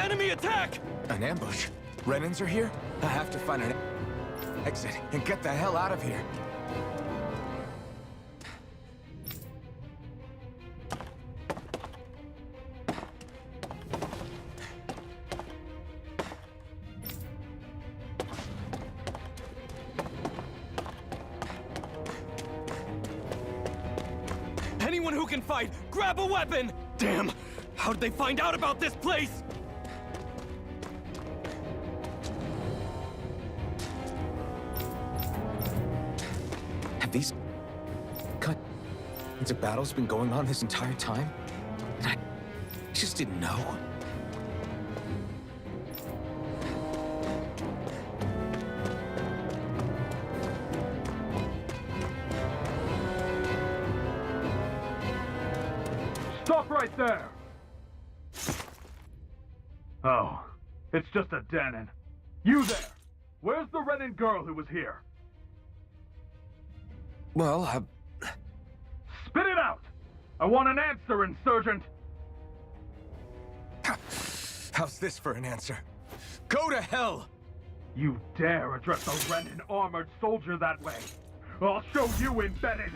Enemy attack! An ambush? Renans are here? I have to find an exit and get the hell out of here. Anyone who can fight, grab a weapon! Damn! How did they find out about this place? Have these kinds of battles been going on this entire time? I just didn't know. Stop right there! Oh, it's just a Danon. You there! Where's the Renin girl who was here? Well, Spit it out! I want an answer, Insurgent! how's this for an answer? Go to hell! You dare address a Renin armored soldier that way? I'll show you, Embedded!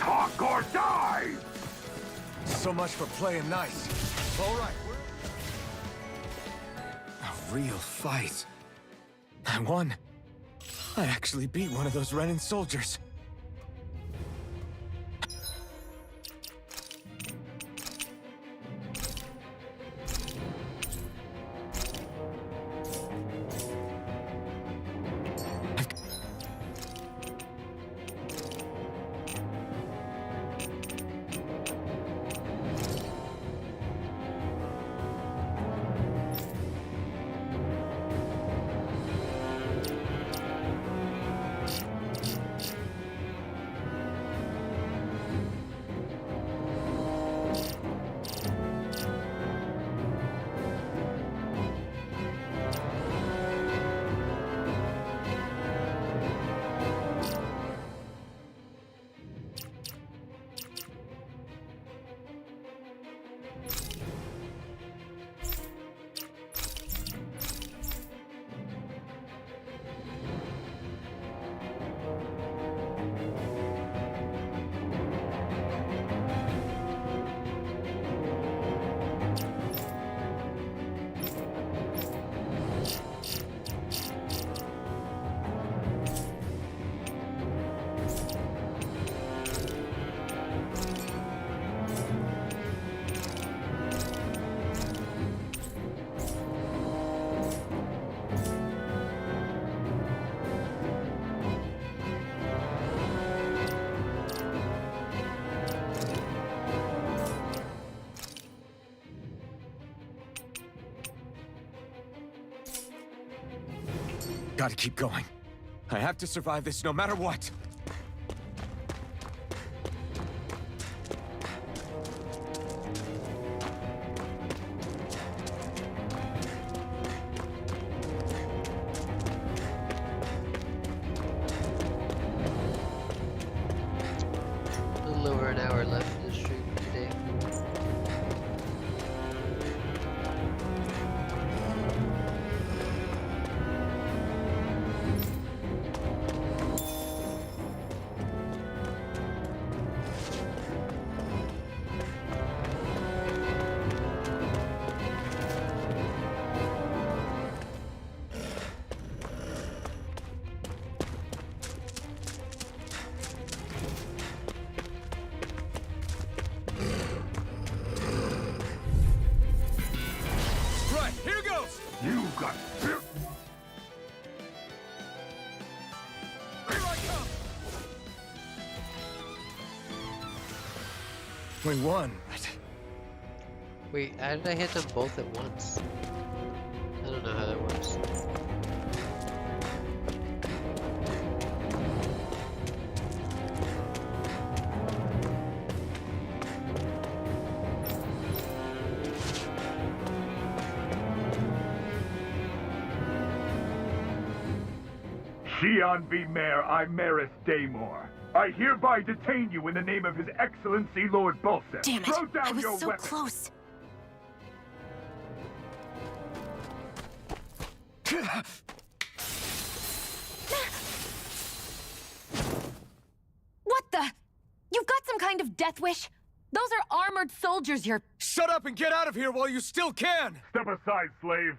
Talk or die! So much for playing nice. All right, a real fight. I won. I actually beat one of those Renin soldiers. Gotta keep going. I have to survive this no matter what. A little over an hour left for the stream today. Right, here goes! You got fear. Here I come! We won. Wait, how did I hit them both at once? I don't know how that works. Xian V. Mayor, I Maris Daymore. I hereby detain you in the name of His Excellency Lord Bulseth. Damn it! Throw down I was your so weapon. close. What the? You've got some kind of death wish? Those are armored soldiers you're... Shut up and get out of here while you still can! Step aside, slave.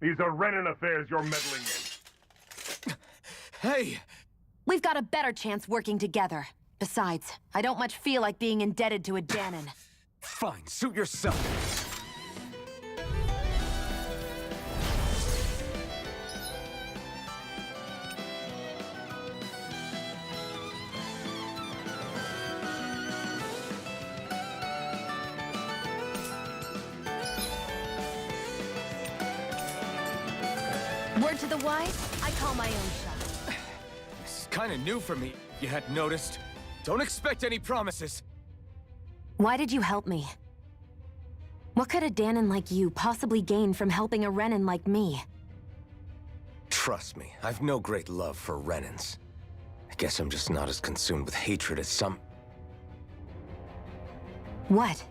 These are Renan affairs you're meddling in. Hey! We've got a better chance working together. Besides, I don't much feel like being indebted to a Danon. Fine, suit yourself. Word to the wise, I call my own shot. This is kind of new for me, you had noticed. Don't expect any promises. Why did you help me? What could a Danon like you possibly gain from helping a Renan like me? Trust me, I've no great love for Renans. I guess I'm just not as consumed with hatred as some... What?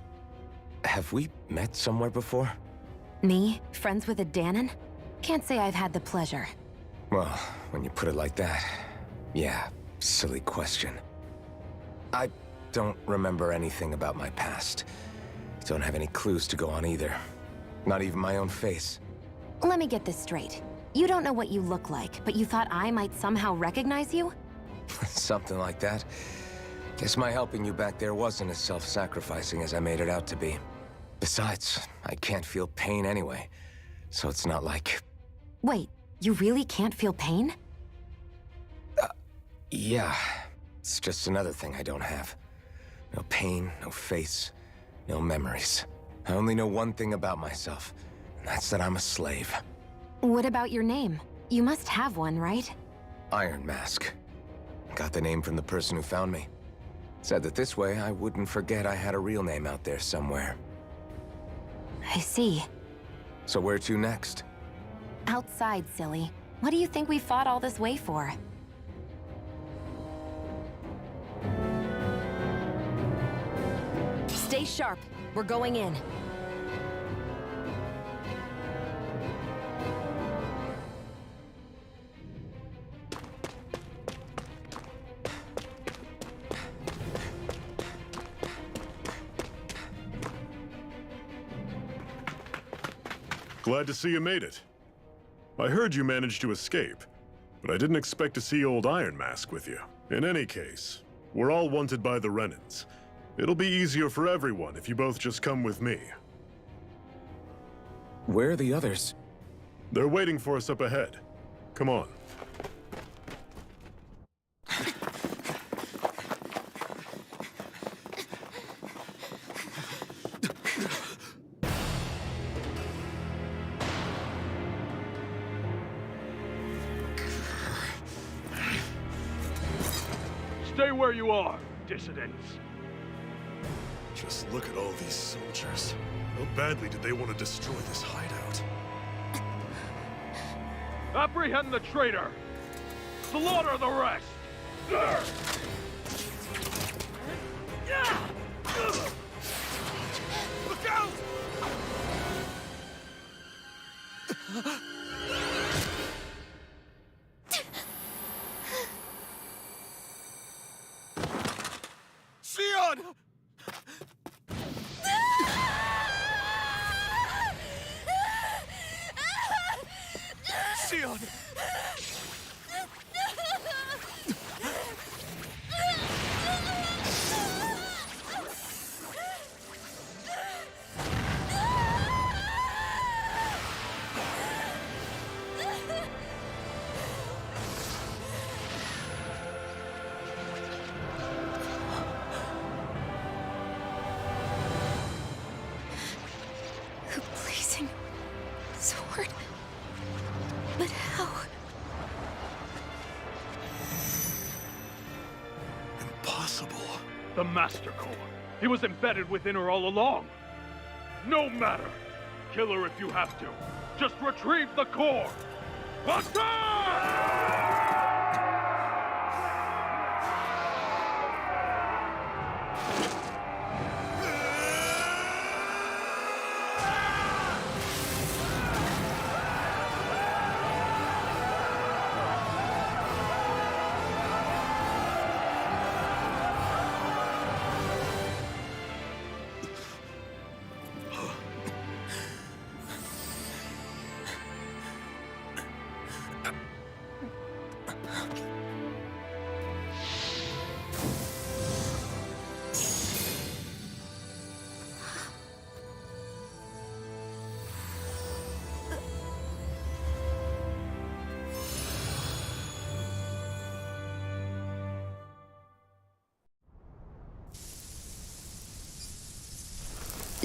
Have we met somewhere before? Me? Friends with a Danon? Can't say I've had the pleasure. Well, when you put it like that, yeah, silly question. I don't remember anything about my past. Don't have any clues to go on either. Not even my own face. Let me get this straight. You don't know what you look like, but you thought I might somehow recognize you? Something like that. Guess my helping you back there wasn't as self-sacrificing as I made it out to be. Besides, I can't feel pain anyway, so it's not like... Wait, you really can't feel pain? Yeah. It's just another thing I don't have. No pain, no face, no memories. I only know one thing about myself, and that's that I'm a slave. What about your name? You must have one, right? Iron Mask. Got the name from the person who found me. Said that this way I wouldn't forget I had a real name out there somewhere. I see. So where to next? Outside, silly. What do you think we fought all this way for? Stay sharp. We're going in. Glad to see you made it. I heard you managed to escape, but I didn't expect to see old Iron Mask with you. In any case, we're all wanted by the Renans. It'll be easier for everyone if you both just come with me. Where are the others? They're waiting for us up ahead. Come on. Stay where you are, dissidents. Just look at all these soldiers. How badly did they want to destroy this hideout? Apprehend the traitor! Slaughter the rest! Look out! Sion! Sion! The blazing sword. But how? Impossible. The Master Core. He was embedded within her all along. No matter. Kill her if you have to. Just retrieve the core.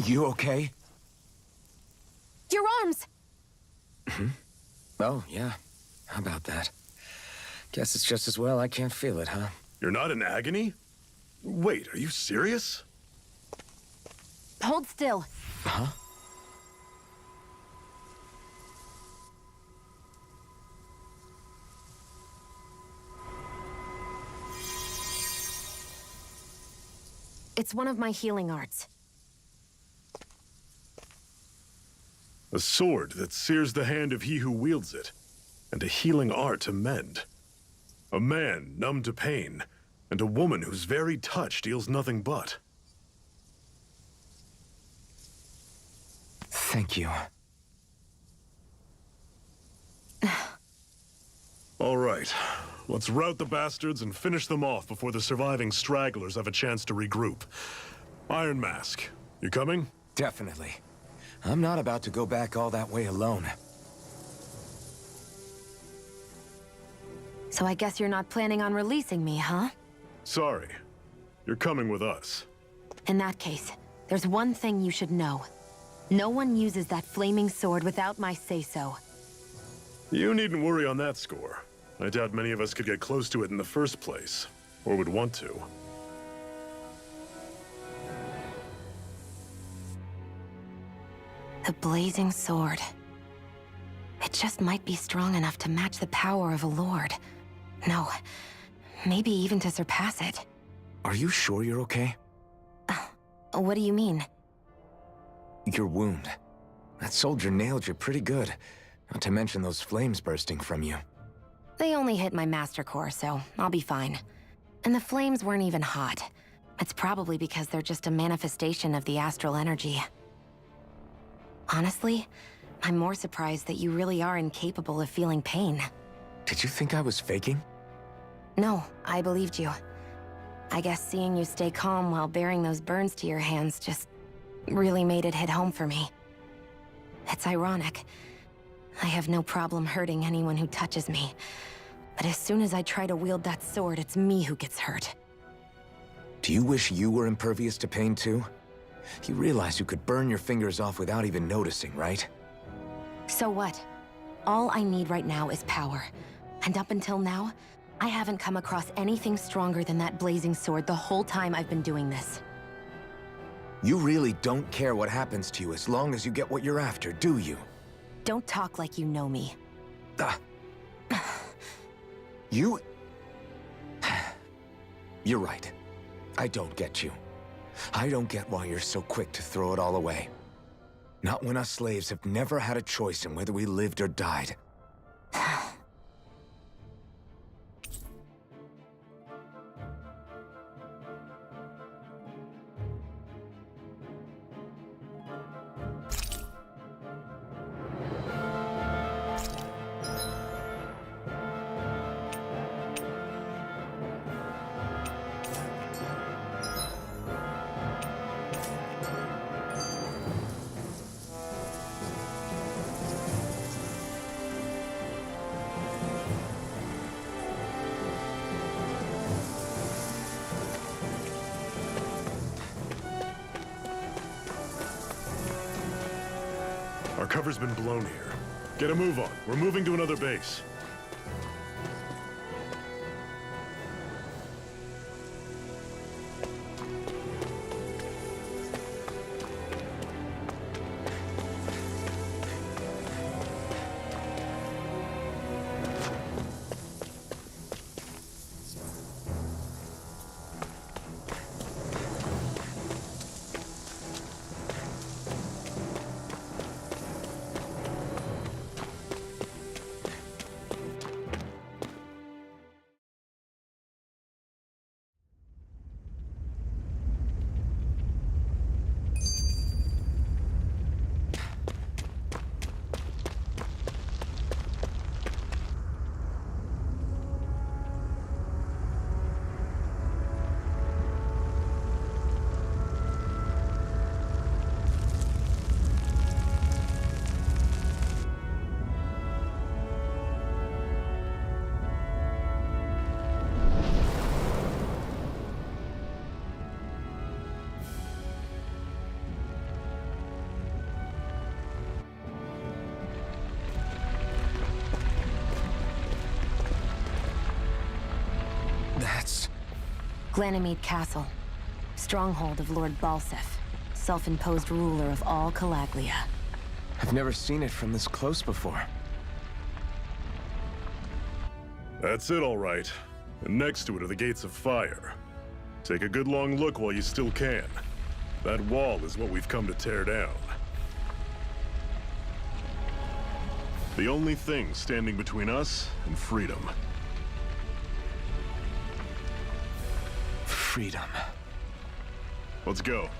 You okay? Your arms! Oh, yeah. How about that? Guess it's just as well I can't feel it, huh? You're not in agony? Wait, are you serious? Hold still. Huh? It's one of my healing arts. A sword that sears the hand of he who wields it, and a healing art to mend. A man numb to pain, and a woman whose very touch deals nothing but. Thank you. All right, let's rout the bastards and finish them off before the surviving stragglers have a chance to regroup. Iron Mask, you coming? Definitely. I'm not about to go back all that way alone. So I guess you're not planning on releasing me, huh? Sorry. You're coming with us. In that case, there's one thing you should know. No one uses that flaming sword without my say-so. You needn't worry on that score. I doubt many of us could get close to it in the first place, or would want to. The blazing sword. It just might be strong enough to match the power of a lord. No, maybe even to surpass it. Are you sure you're okay? What do you mean? Your wound. That soldier nailed you pretty good. Not to mention those flames bursting from you. They only hit my master core, so I'll be fine. And the flames weren't even hot. It's probably because they're just a manifestation of the astral energy. Honestly, I'm more surprised that you really are incapable of feeling pain. Did you think I was faking? No, I believed you. I guess seeing you stay calm while bearing those burns to your hands just really made it hit home for me. It's ironic. I have no problem hurting anyone who touches me. But as soon as I try to wield that sword, it's me who gets hurt. Do you wish you were impervious to pain too? You realize you could burn your fingers off without even noticing, right? So what? All I need right now is power. And up until now, I haven't come across anything stronger than that blazing sword the whole time I've been doing this. You really don't care what happens to you as long as you get what you're after, do you? Don't talk like you know me. You... You're right. I don't get you. I don't get why you're so quick to throw it all away. Not when us slaves have never had a choice in whether we lived or died. Our cover's been blown here. Get a move on. We're moving to another base. That's... Glanimede Castle. Stronghold of Lord Balsef. Self-imposed ruler of all Calaglia. I've never seen it from this close before. That's it, all right. And next to it are the Gates of Fire. Take a good long look while you still can. That wall is what we've come to tear down. The only thing standing between us and freedom. Freedom. Let's go.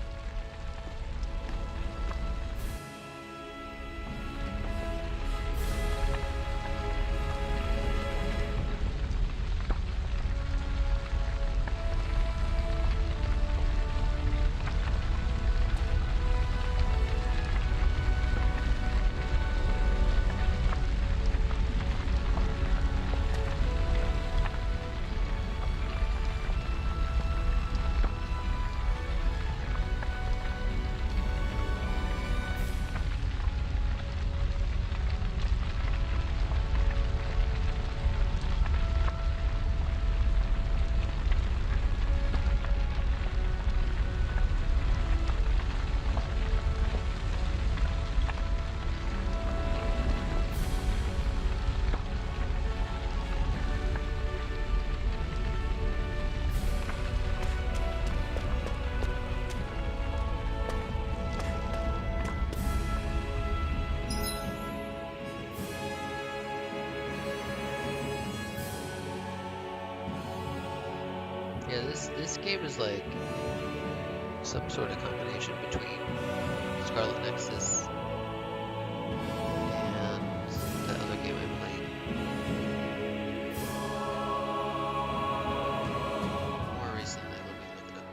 Yeah, this game is like some sort of combination between Scarlet Nexus and the other game I played. More recently, let me look it up.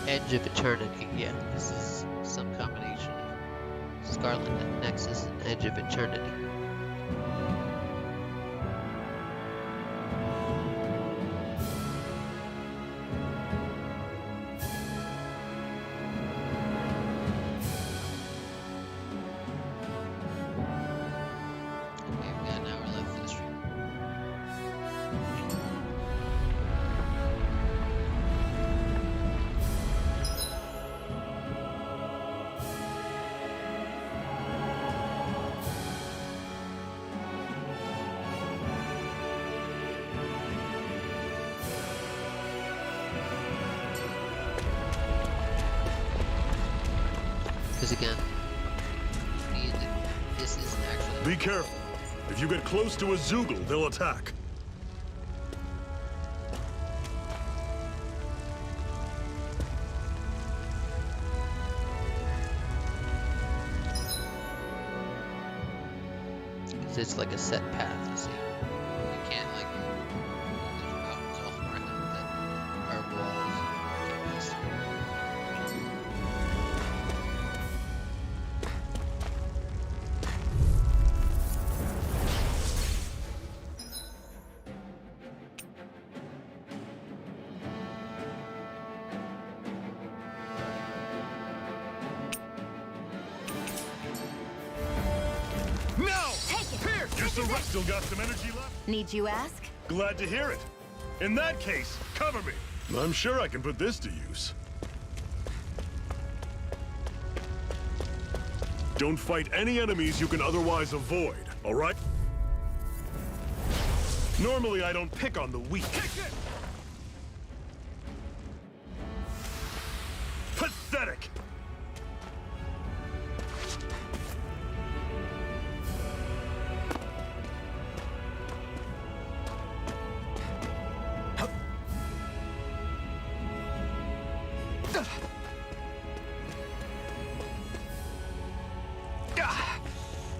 Edge of Eternity. Yeah, this is some combination of Scarlet Nexus and Edge of Eternity. Okay, we got an hour left for the stream. Because again, this is actually... Be careful. If you get close to a Zoogle, they'll attack. It's like a set path, you see. You can't like, there's mountains all around that are walls. You can't pass through. No! Still got some energy left? Need you ask? Glad to hear it. In that case, cover me. I'm sure I can put this to use. Don't fight any enemies you can otherwise avoid, all right? Normally, I don't pick on the weak. Pathetic!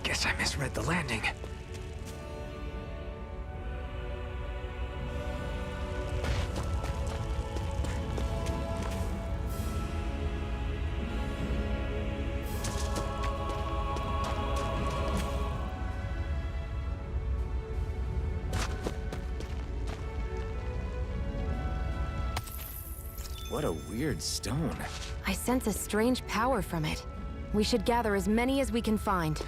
Guess I misread the landing. What a weird stone. I sense a strange power from it. We should gather as many as we can find.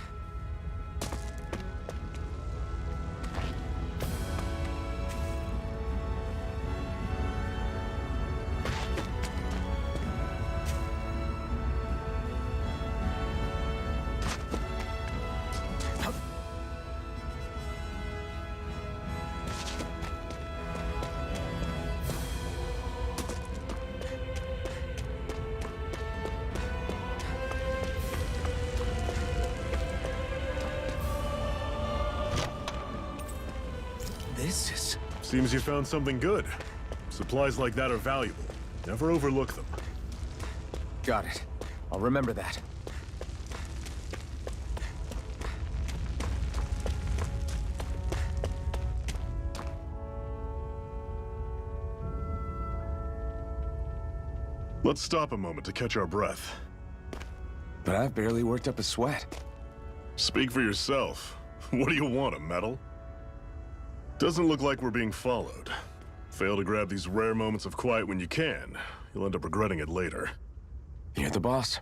This is... Seems you found something good. Supplies like that are valuable. Never overlook them. Got it. I'll remember that. Let's stop a moment to catch our breath. But I've barely worked up a sweat. Speak for yourself. What do you want, a medal? Doesn't look like we're being followed. Fail to grab these rare moments of quiet when you can. You'll end up regretting it later. You're the boss.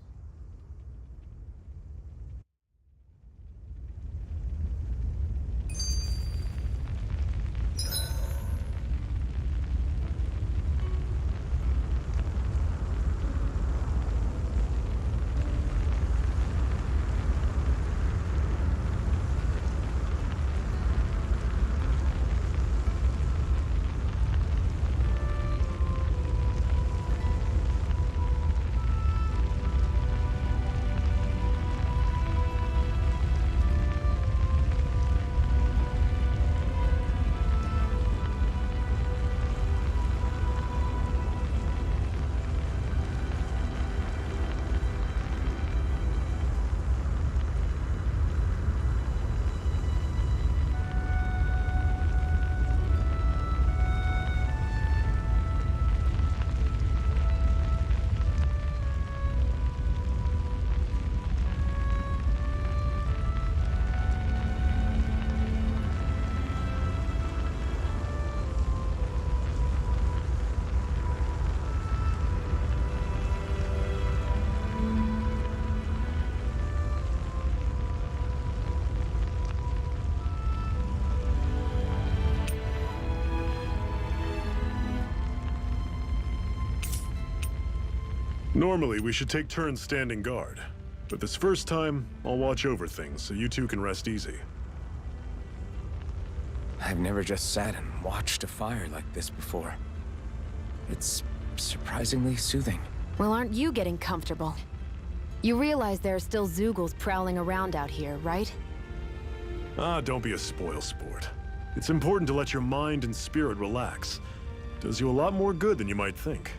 Normally, we should take turns standing guard. But this first time, I'll watch over things so you two can rest easy. I've never just sat and watched a fire like this before. It's surprisingly soothing. Well, aren't you getting comfortable? You realize there are still Zeugles prowling around out here, right? Ah, don't be a spoil sport. It's important to let your mind and spirit relax. Does you a lot more good than you might think.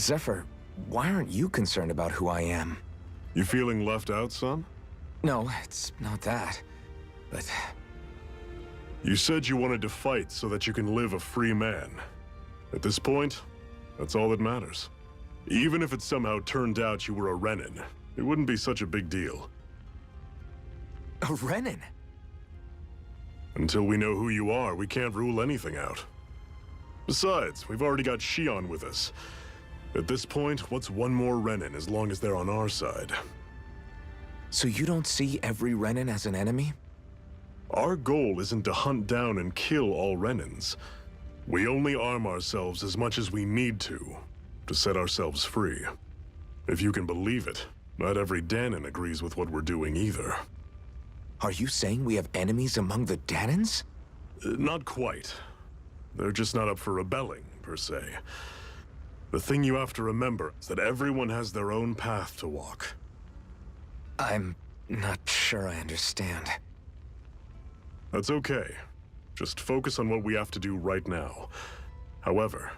Zephyr, why aren't you concerned about who I am? You feeling left out, son? No, it's not that. But You said you wanted to fight so that you can live a free man. At this point, that's all that matters. Even if it somehow turned out you were a Renin, it wouldn't be such a big deal. a Renin? Until we know who you are, we can't rule anything out. Besides, we've already got Shion with us. At this point, what's one more Renin as long as they're on our side? So you don't see every Renin as an enemy? Our goal isn't to hunt down and kill all Renins. We only arm ourselves as much as we need to set ourselves free. If you can believe it, not every Danon agrees with what we're doing either. Are you saying we have enemies among the Danons? Not quite. They're just not up for rebelling, per se. The thing you have to remember is that everyone has their own path to walk. I'm not sure I understand. That's okay. Just focus on what we have to do right now. However,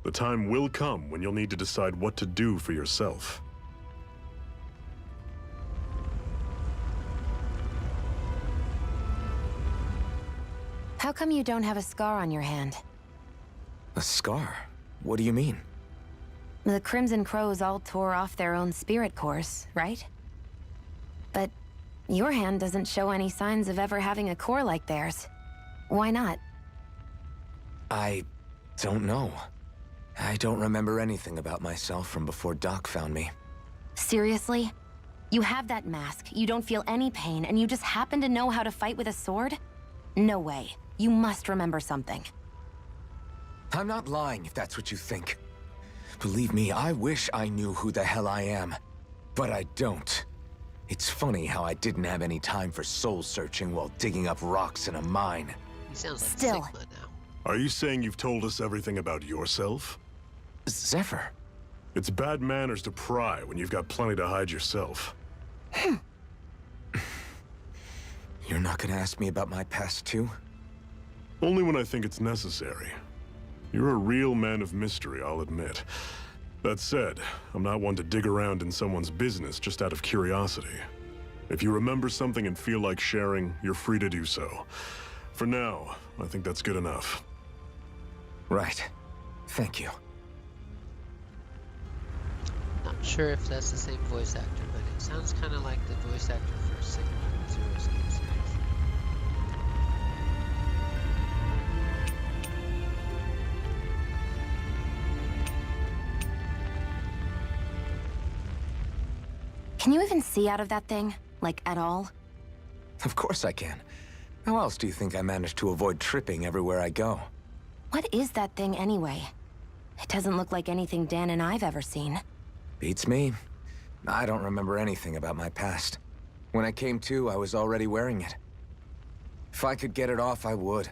the time will come when you'll need to decide what to do for yourself. How come you don't have a scar on your hand? A scar? What do you mean? The Crimson Crows all tore off their own spirit cores, right? But your hand doesn't show any signs of ever having a core like theirs. Why not? I don't know. I don't remember anything about myself from before Doc found me. Seriously? You have that mask, you don't feel any pain, and you just happen to know how to fight with a sword? No way. You must remember something. I'm not lying if that's what you think. Believe me, I wish I knew who the hell I am. But I don't. It's funny how I didn't have any time for soul searching while digging up rocks in a mine. He sounds like Still. Sigma now. Are you saying you've told us everything about yourself? Zephyr. It's bad manners to pry when you've got plenty to hide yourself. You're not gonna ask me about my past too? Only when I think it's necessary. You're a real man of mystery, I'll admit. That said, I'm not one to dig around in someone's business just out of curiosity. If you remember something and feel like sharing, you're free to do so. For now, I think that's good enough. Right. Thank you. Not sure if that's the same voice actor, but it sounds kind of like the voice actor for Sigma Zero's game series. Can you even see out of that thing? Like, at all? Of course I can. How else do you think I managed to avoid tripping everywhere I go? What is that thing anyway? It doesn't look like anything Dan and I've ever seen. Beats me. I don't remember anything about my past. When I came to, I was already wearing it. If I could get it off, I would.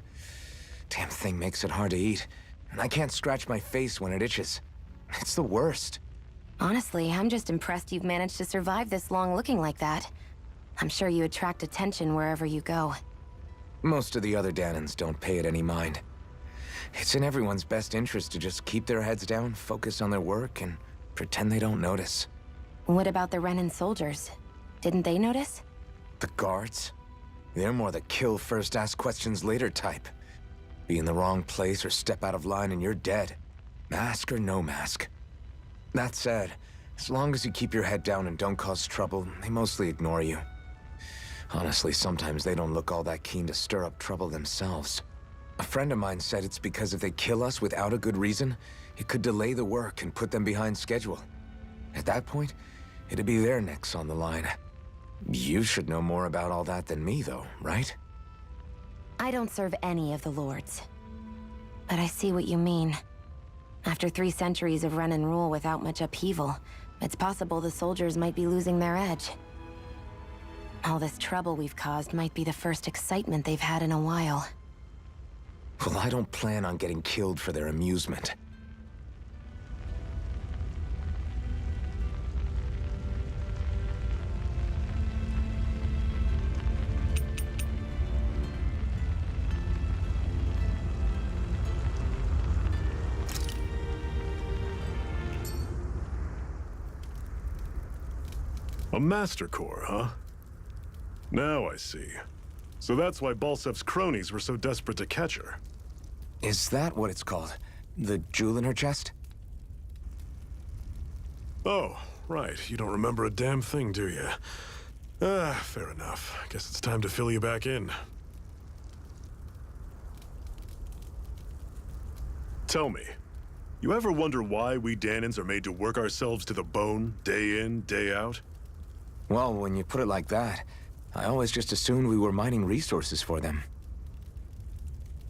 Damn thing makes it hard to eat, and I can't scratch my face when it itches. It's the worst. Honestly, I'm just impressed you've managed to survive this long looking like that. I'm sure you attract attention wherever you go. Most of the other Danons don't pay it any mind. It's in everyone's best interest to just keep their heads down, focus on their work, and pretend they don't notice. What about the Renin soldiers? Didn't they notice? The guards? They're more the kill first, ask questions later type. Be in the wrong place or step out of line and you're dead. Mask or no mask. That said, as long as you keep your head down and don't cause trouble, they mostly ignore you. Honestly, sometimes they don't look all that keen to stir up trouble themselves. A friend of mine said it's because if they kill us without a good reason, it could delay the work and put them behind schedule. At that point, it'd be their necks on the line. You should know more about all that than me, though, right? I don't serve any of the lords. But I see what you mean. After 3 centuries of Renin rule without much upheaval, it's possible the soldiers might be losing their edge. All this trouble we've caused might be the first excitement they've had in a while. Well, I don't plan on getting killed for their amusement. A Master Core, huh? Now I see. So that's why Balsef's cronies were so desperate to catch her. Is that what it's called? The jewel in her chest? Oh, right. You don't remember a damn thing, do you? Fair enough. Guess it's time to fill you back in. Tell me, you ever wonder why we Danans are made to work ourselves to the bone, day in, day out? Well, when you put it like that, I always just assumed we were mining resources for them.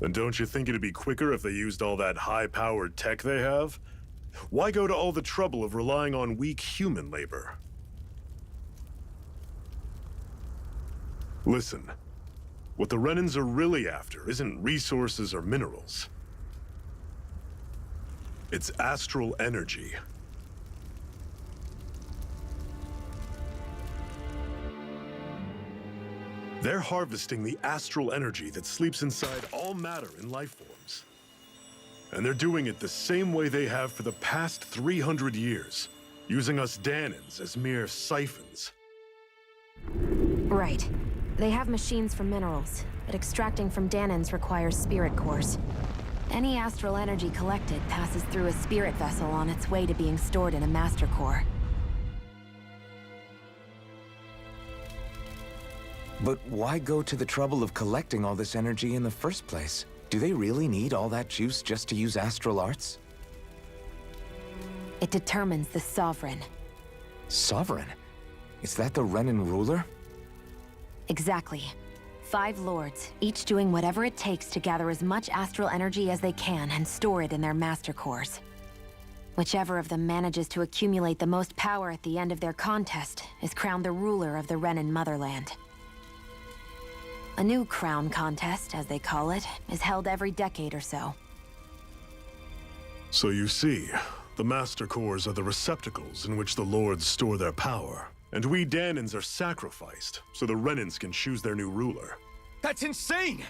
And don't you think it'd be quicker if they used all that high-powered tech they have? Why go to all the trouble of relying on weak human labor? Listen, what the Renans are really after isn't resources or minerals. It's astral energy. They're harvesting the astral energy that sleeps inside all matter in life forms. And they're doing it the same way they have for the past 300 years, using us Danans as mere siphons. Right. They have machines for minerals, but extracting from Danans requires spirit cores. Any astral energy collected passes through a spirit vessel on its way to being stored in a master core. But why go to the trouble of collecting all this energy in the first place? Do they really need all that juice just to use astral arts? It determines the Sovereign. Sovereign? Is that the Renan ruler? Exactly. 5 lords, each doing whatever it takes to gather as much astral energy as they can and store it in their master cores. Whichever of them manages to accumulate the most power at the end of their contest is crowned the ruler of the Renan motherland. A new crown contest, as they call it, is held every decade or so. So you see, the Master Cores are the receptacles in which the Lords store their power. And we Danans are sacrificed, so the Renans can choose their new ruler. That's insane!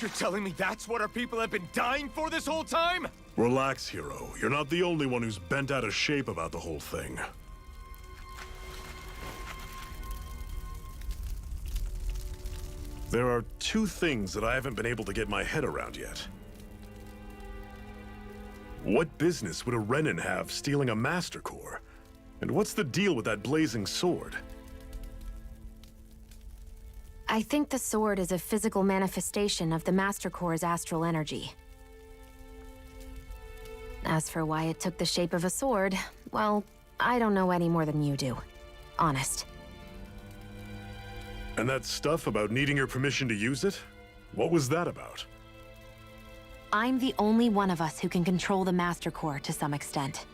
You're telling me that's what our people have been dying for this whole time? Relax, hero. You're not the only one who's bent out of shape about the whole thing. There are 2 things that I haven't been able to get my head around yet. What business would a Renan have stealing a Master Core? And what's the deal with that blazing sword? I think the sword is a physical manifestation of the Master Core's astral energy. As for why it took the shape of a sword, well, I don't know any more than you do. Honest. And that stuff about needing your permission to use it? What was that about? I'm the only one of us who can control the Master Core to some extent.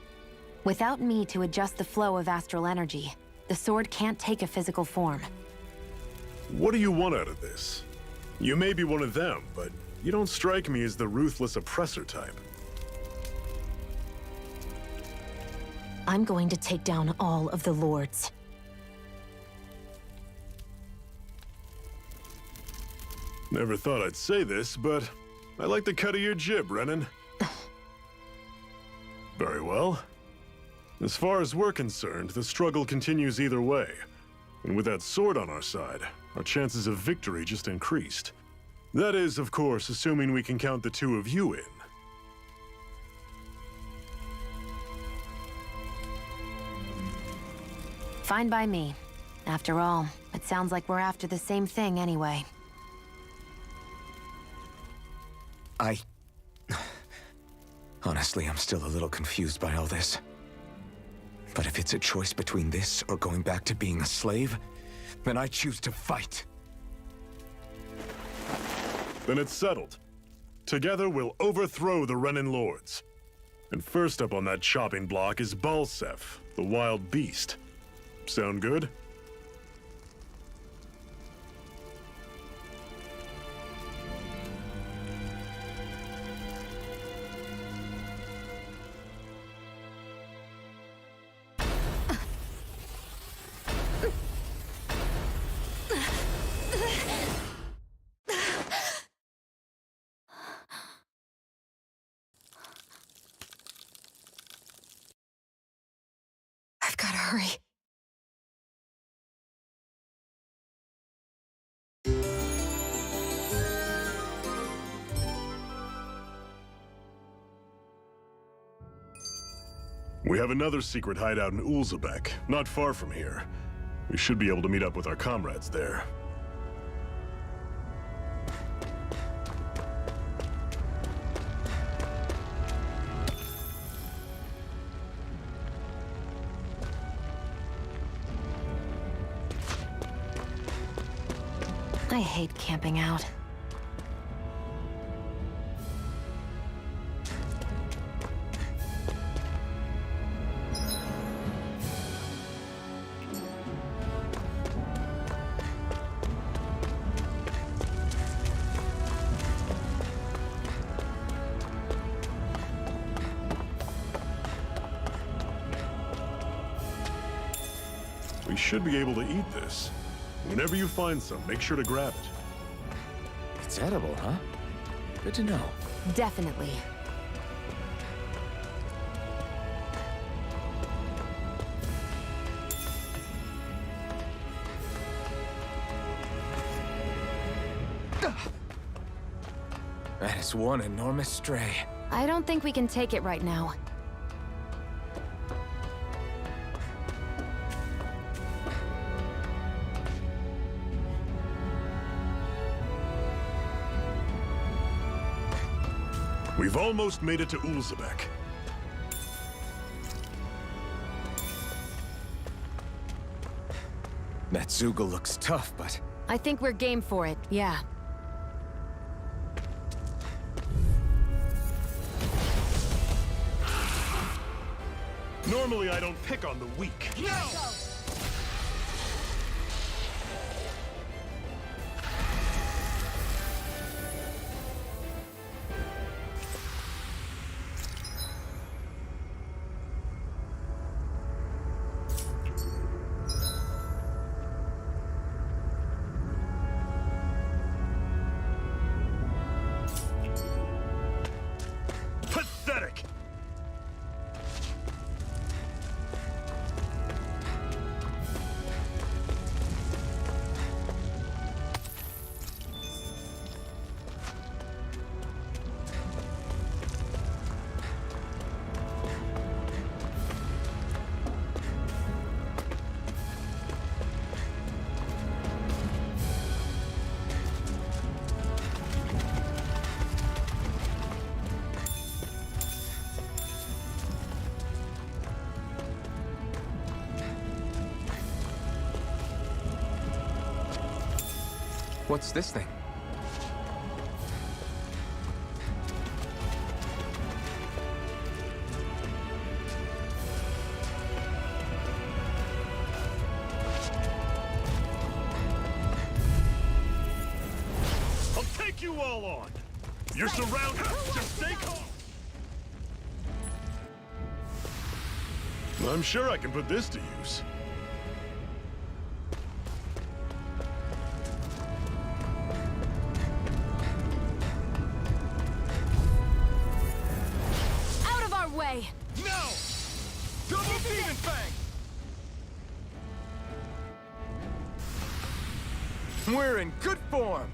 Without me to adjust the flow of astral energy, the sword can't take a physical form. What do you want out of this? You may be one of them, but you don't strike me as the ruthless oppressor type. I'm going to take down all of the lords. Never thought I'd say this, but I like the cut of your jib, Renan. Very well. As far as we're concerned, the struggle continues either way. And with that sword on our side, our chances of victory just increased. That is, of course, assuming we can count the 2 of you in. Fine by me. After all, it sounds like we're after the same thing anyway. Honestly, I'm still a little confused by all this. But if it's a choice between this or going back to being a slave, then I choose to fight. Then it's settled. Together we'll overthrow the Renan Lords. And first up on that chopping block is Balsef, the wild beast. Sound good? I've gotta hurry. We have another secret hideout in Ulzebek, not far from here. We should be able to meet up with our comrades there. I hate camping out. We should be able to eat this. Whenever you find some, make sure to grab it. It's edible, huh? Good to know. Definitely. That is one enormous stray. I don't think we can take it right now. We've almost made it to Ulzebek. That Zugel looks tough, but... I think we're game for it, yeah. Normally I don't pick on the weak. No! Pathetic! What's this thing? I'll take you all on! You're surrounded! Just stay calm! I'm sure I can put this to use. Out of our way! No! Double Demon Fang! We're in good form!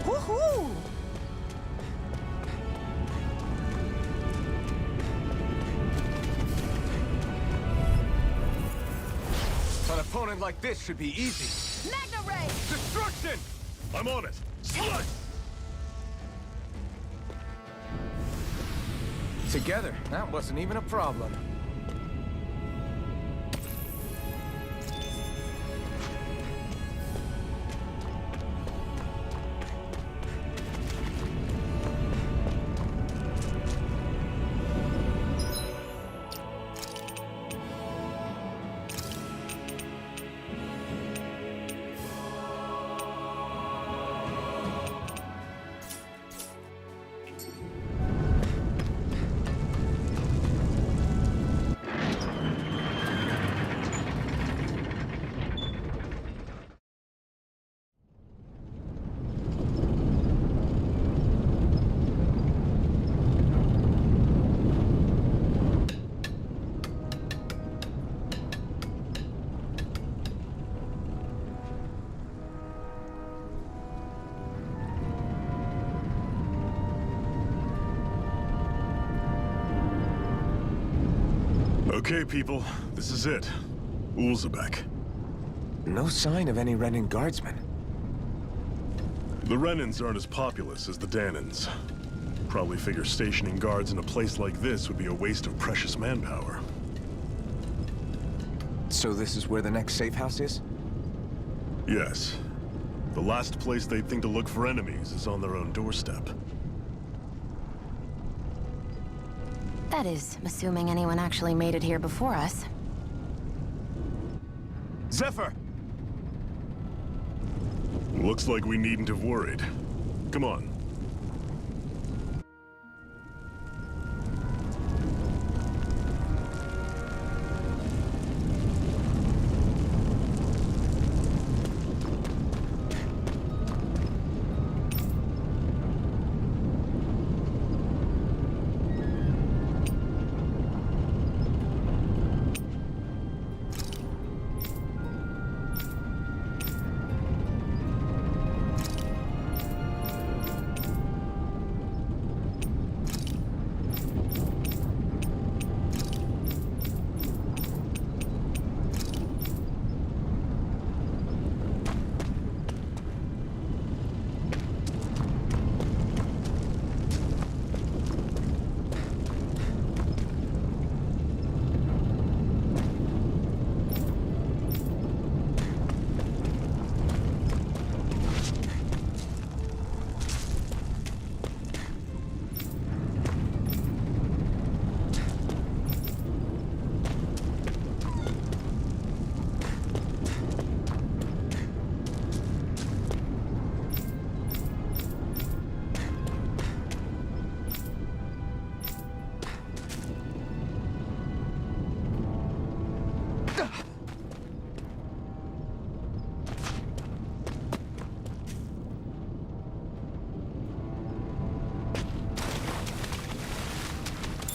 Woohoo! An opponent like this should be easy. Magna Ray! Destruction! I'm on it! Slut! Together, that wasn't even a problem. Okay, people, this is it. Ulzebek. No sign of any Renan guardsmen. The Renans aren't as populous as the Danans. Probably figure stationing guards in a place like this would be a waste of precious manpower. So this is where the next safe house is? Yes. The last place they'd think to look for enemies is on their own doorstep. That is, assuming anyone actually made it here before us. Zephyr! Looks like we needn't have worried. Come on.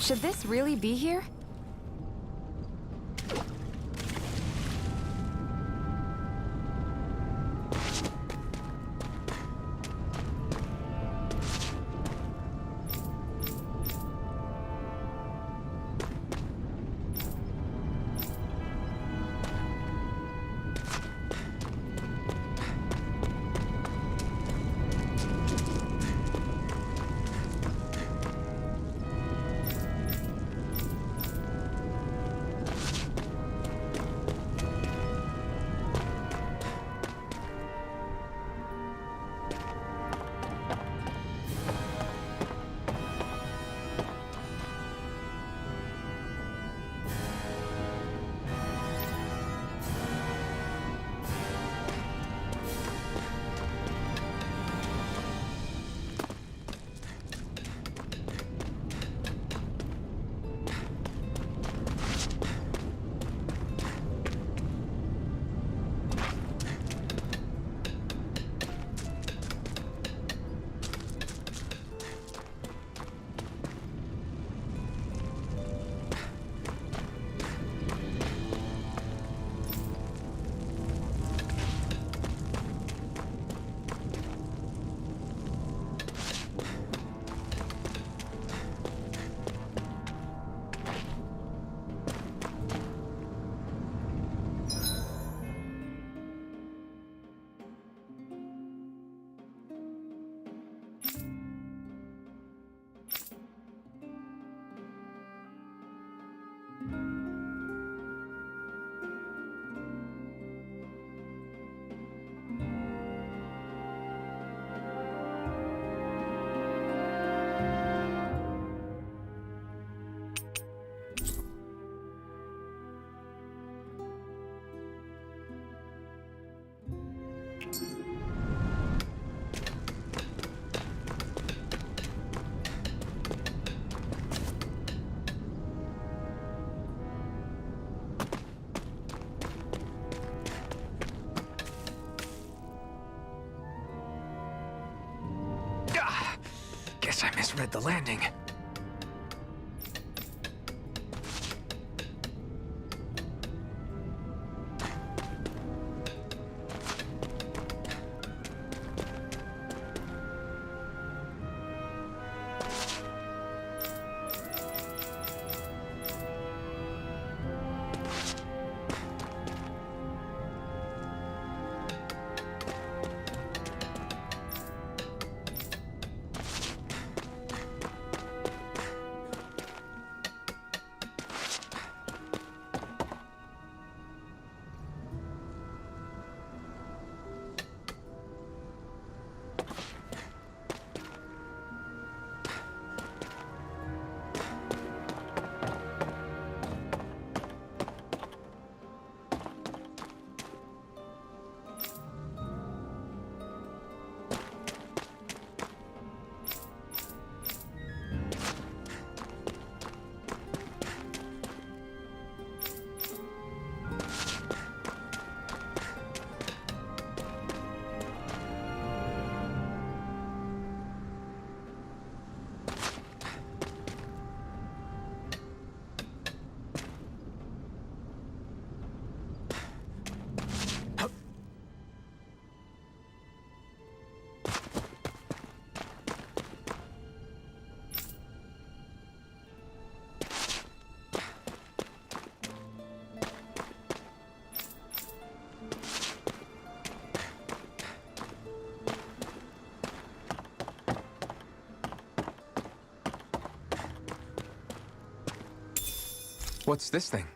Should this really be here? Guess I misread the landing. What's this thing?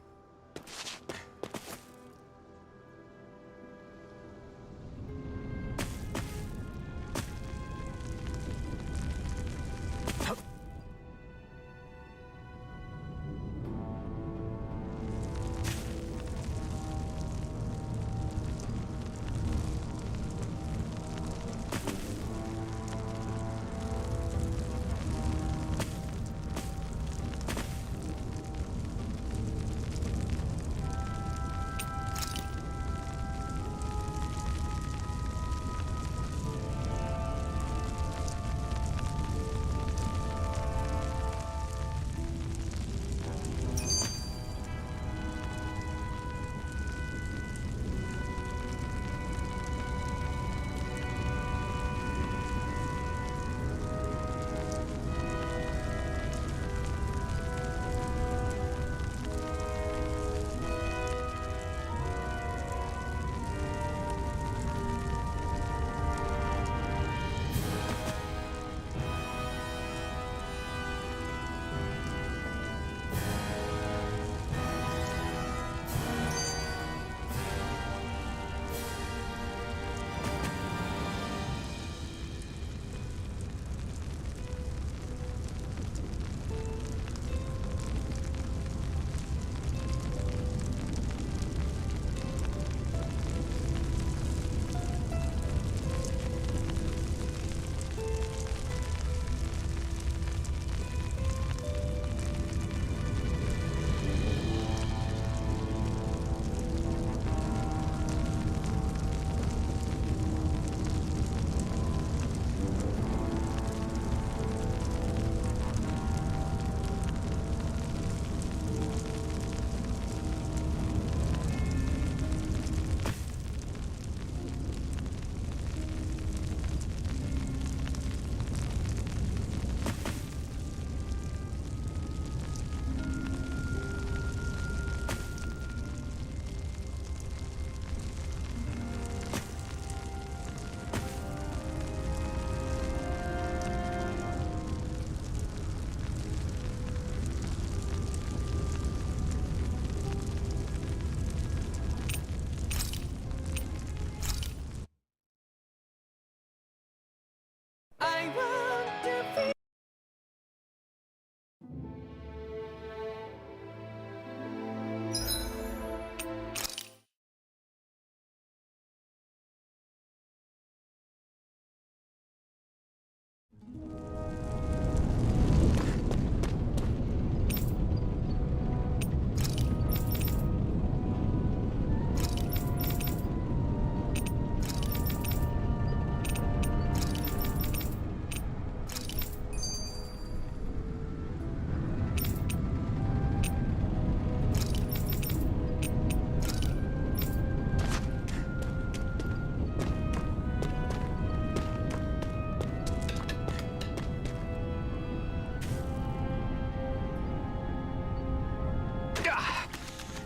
I want to feel.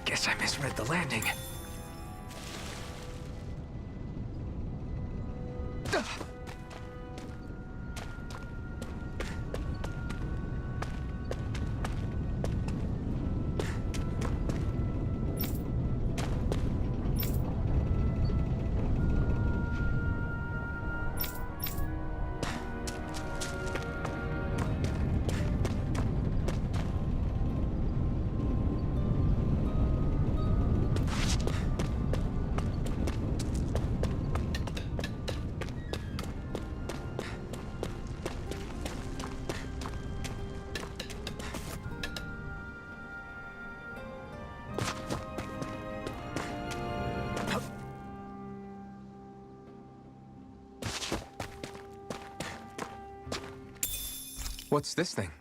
Guess I misread the landing. What's this thing?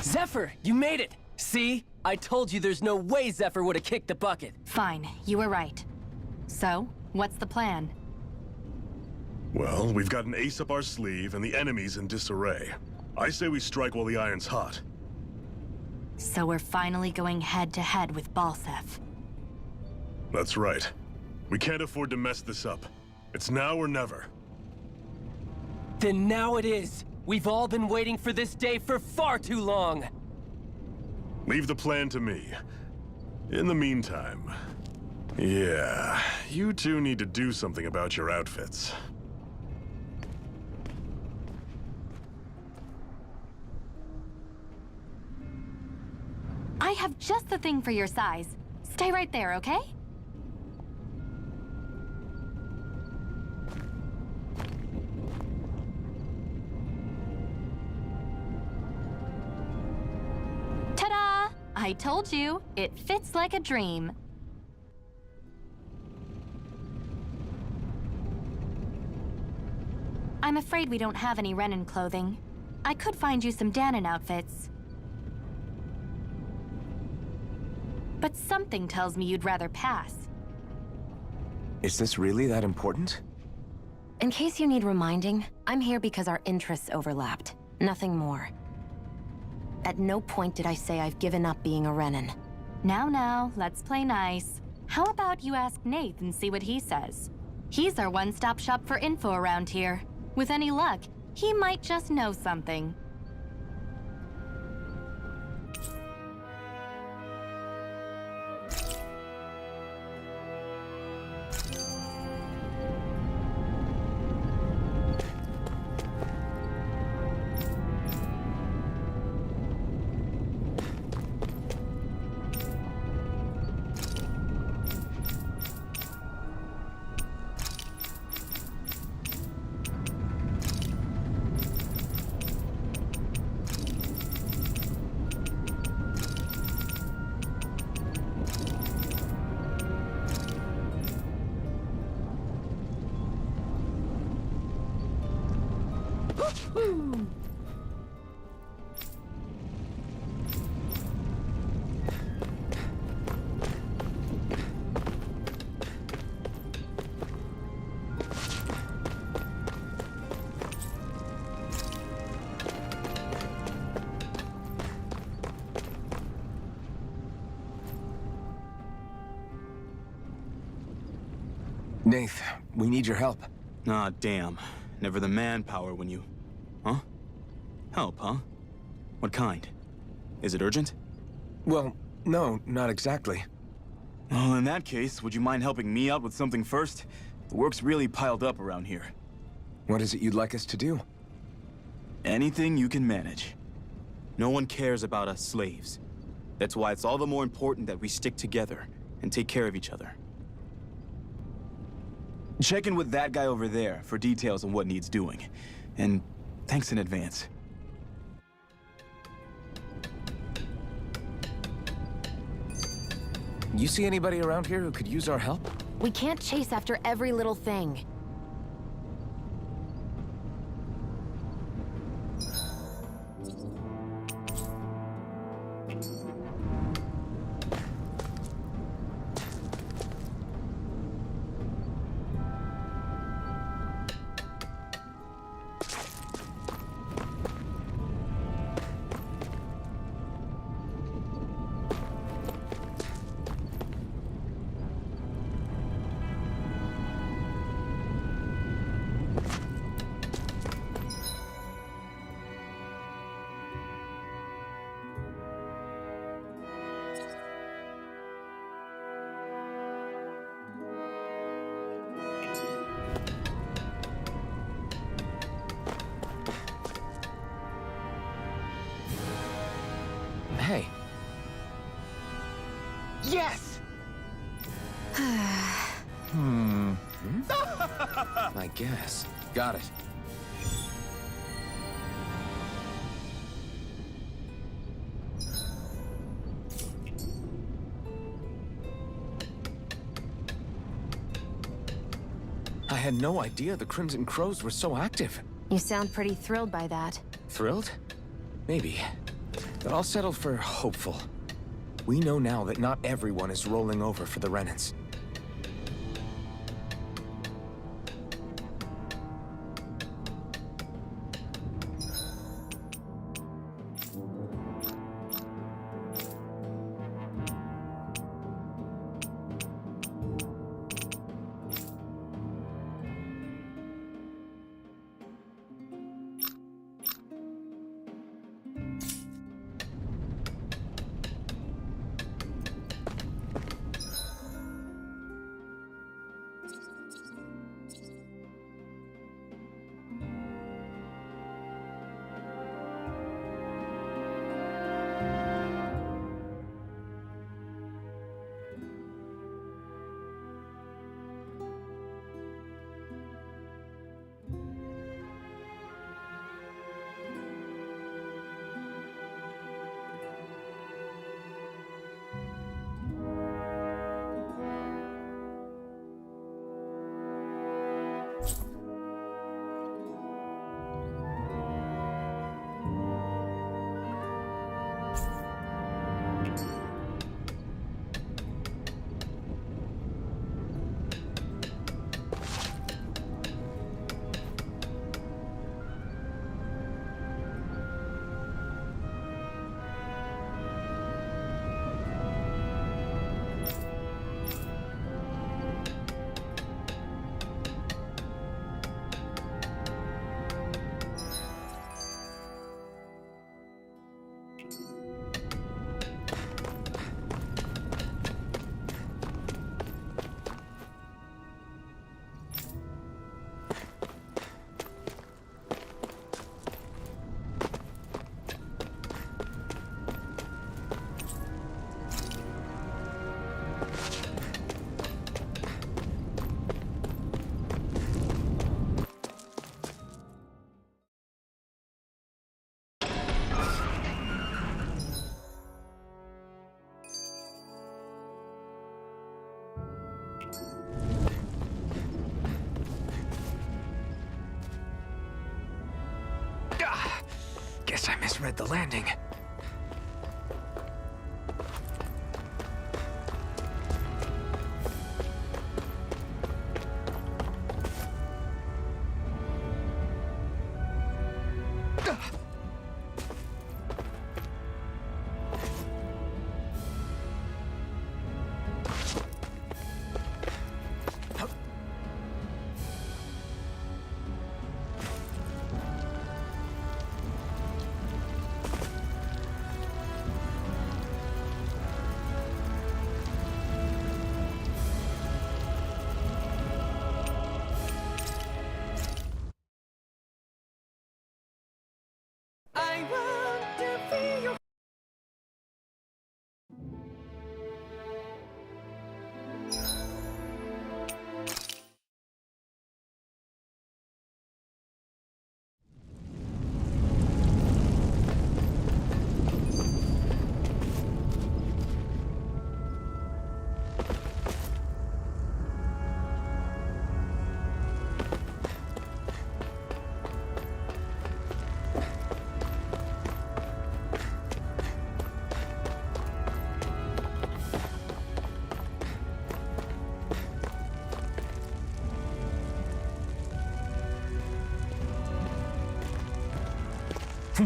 Zephyr, you made it! See? I told you there's no way Zephyr would have kicked the bucket. Fine, you were right. So, what's the plan? Well, we've got an ace up our sleeve and the enemy's in disarray. I say we strike while the iron's hot. So we're finally going head-to-head with Balseph. That's right. We can't afford to mess this up. It's now or never. Then now it is! We've all been waiting for this day for far too long! Leave the plan to me. In the meantime... yeah, you two need to do something about your outfits. I have just the thing for your size. Stay right there, okay? Ta-da! I told you, it fits like a dream. I'm afraid we don't have any Renin clothing. I could find you some Danon outfits. But something tells me you'd rather pass. Is this really that important? In case you need reminding, I'm here because our interests overlapped. Nothing more. At no point did I say I've given up being a Renin. Now, let's play nice. How about you ask Nath and see what he says? He's our one-stop shop for info around here. With any luck, he might just know something. Nath, we need your help. Ah, damn. Never the manpower when you... Huh? Help, huh? What kind? Is it urgent? Well, no, not exactly. Well, in that case, would you mind helping me out with something first? The work's really piled up around here. What is it you'd like us to do? Anything you can manage. No one cares about us slaves. That's why it's all the more important that we stick together and take care of each other. Check in with that guy over there for details on what needs doing. And thanks in advance. You see anybody around here who could use our help? We can't chase after every little thing. Hey. Yes! I guess. Got it. I had no idea the Crimson Crows were so active. You sound pretty thrilled by that. Thrilled? Maybe. But I'll settle for hopeful. We know now that not everyone is rolling over for the Renans. Guess I misread the landing.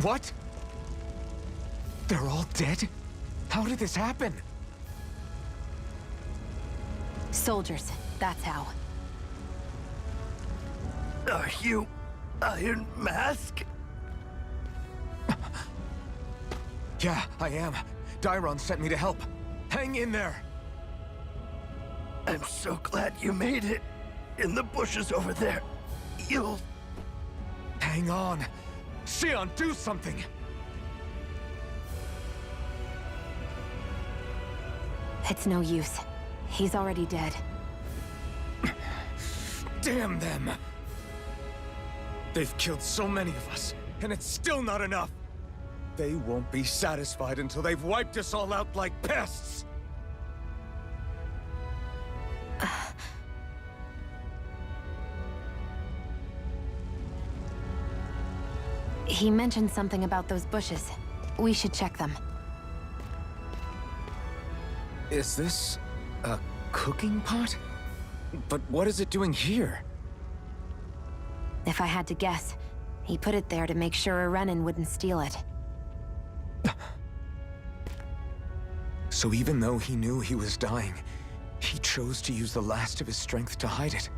What? They're all dead? How did this happen? Soldiers, that's how. Are you Iron Mask? Yeah, I am. Dairon sent me to help. Hang in there! I'm so glad you made it. In the bushes over there. You'll... Hang on. Xion, do something! It's no use. He's already dead. Damn them! They've killed so many of us, and it's still not enough! They won't be satisfied until they've wiped us all out like pests! He mentioned something about those bushes. We should check them. Is this... a cooking pot? But what is it doing here? If I had to guess, he put it there to make sure a Renin wouldn't steal it. So even though he knew he was dying, he chose to use the last of his strength to hide it,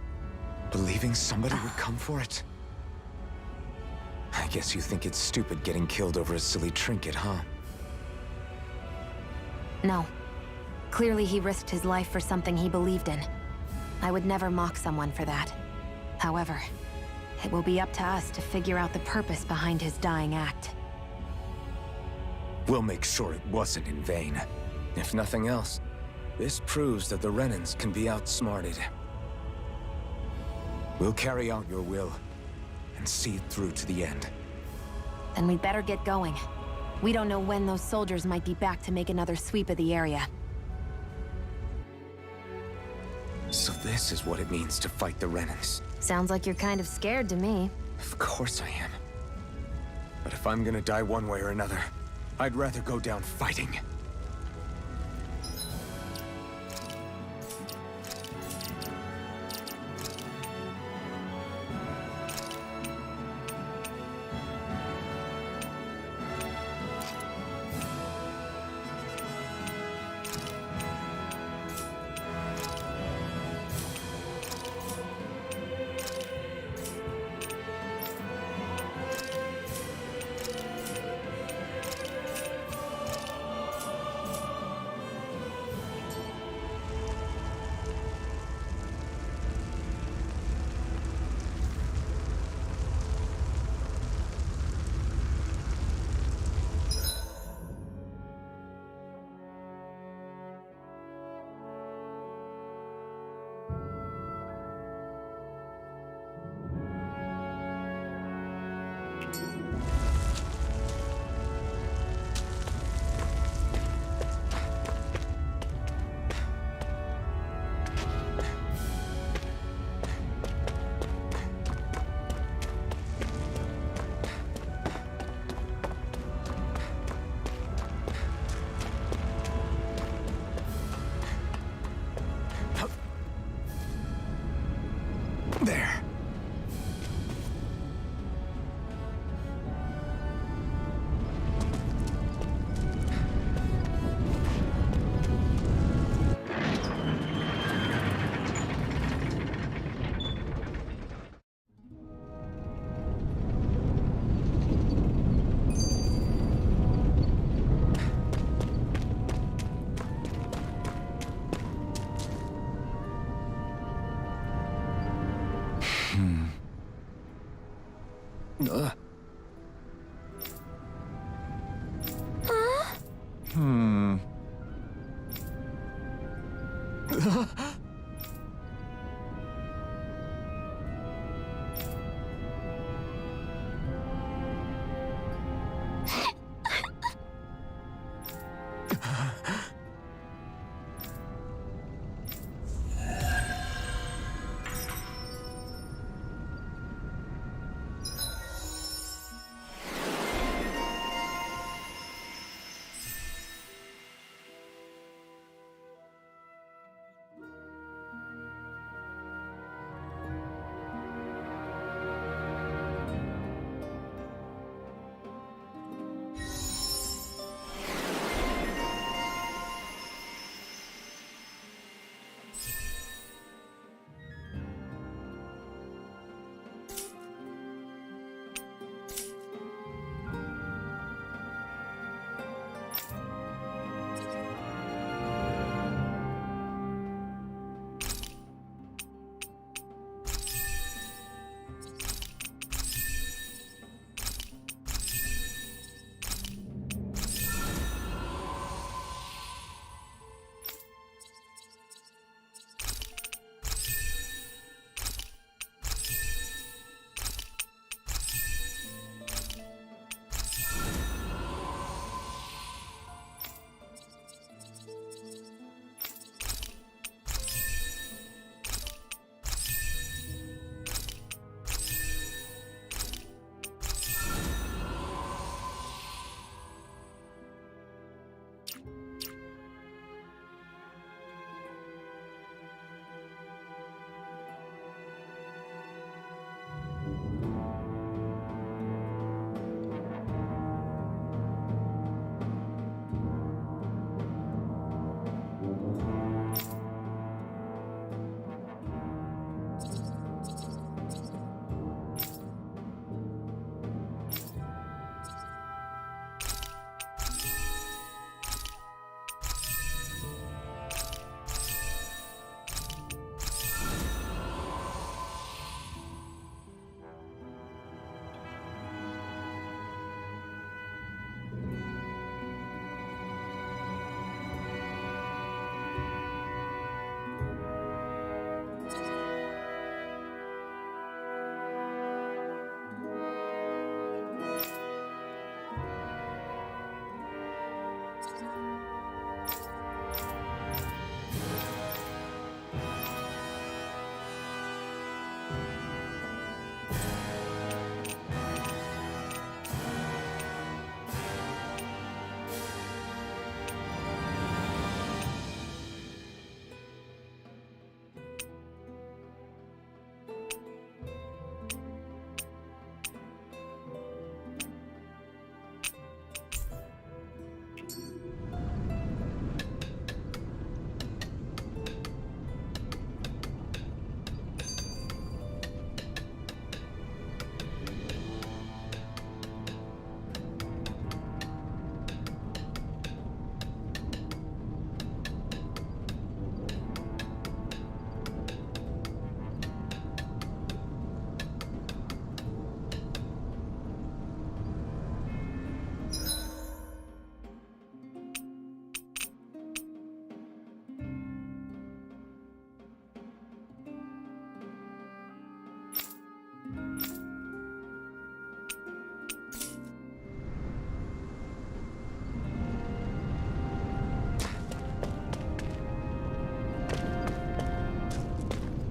believing somebody would come for it. I guess you think it's stupid getting killed over a silly trinket, huh? No. Clearly he risked his life for something he believed in. I would never mock someone for that. However, it will be up to us to figure out the purpose behind his dying act. We'll make sure it wasn't in vain. If nothing else, this proves that the Renins can be outsmarted. We'll carry out your will, and see it through to the end. Then we'd better get going. We don't know when those soldiers might be back to make another sweep of the area. So this is what it means to fight the Renins. Sounds like you're kind of scared to me. Of course I am. But if I'm gonna die one way or another, I'd rather go down fighting. There.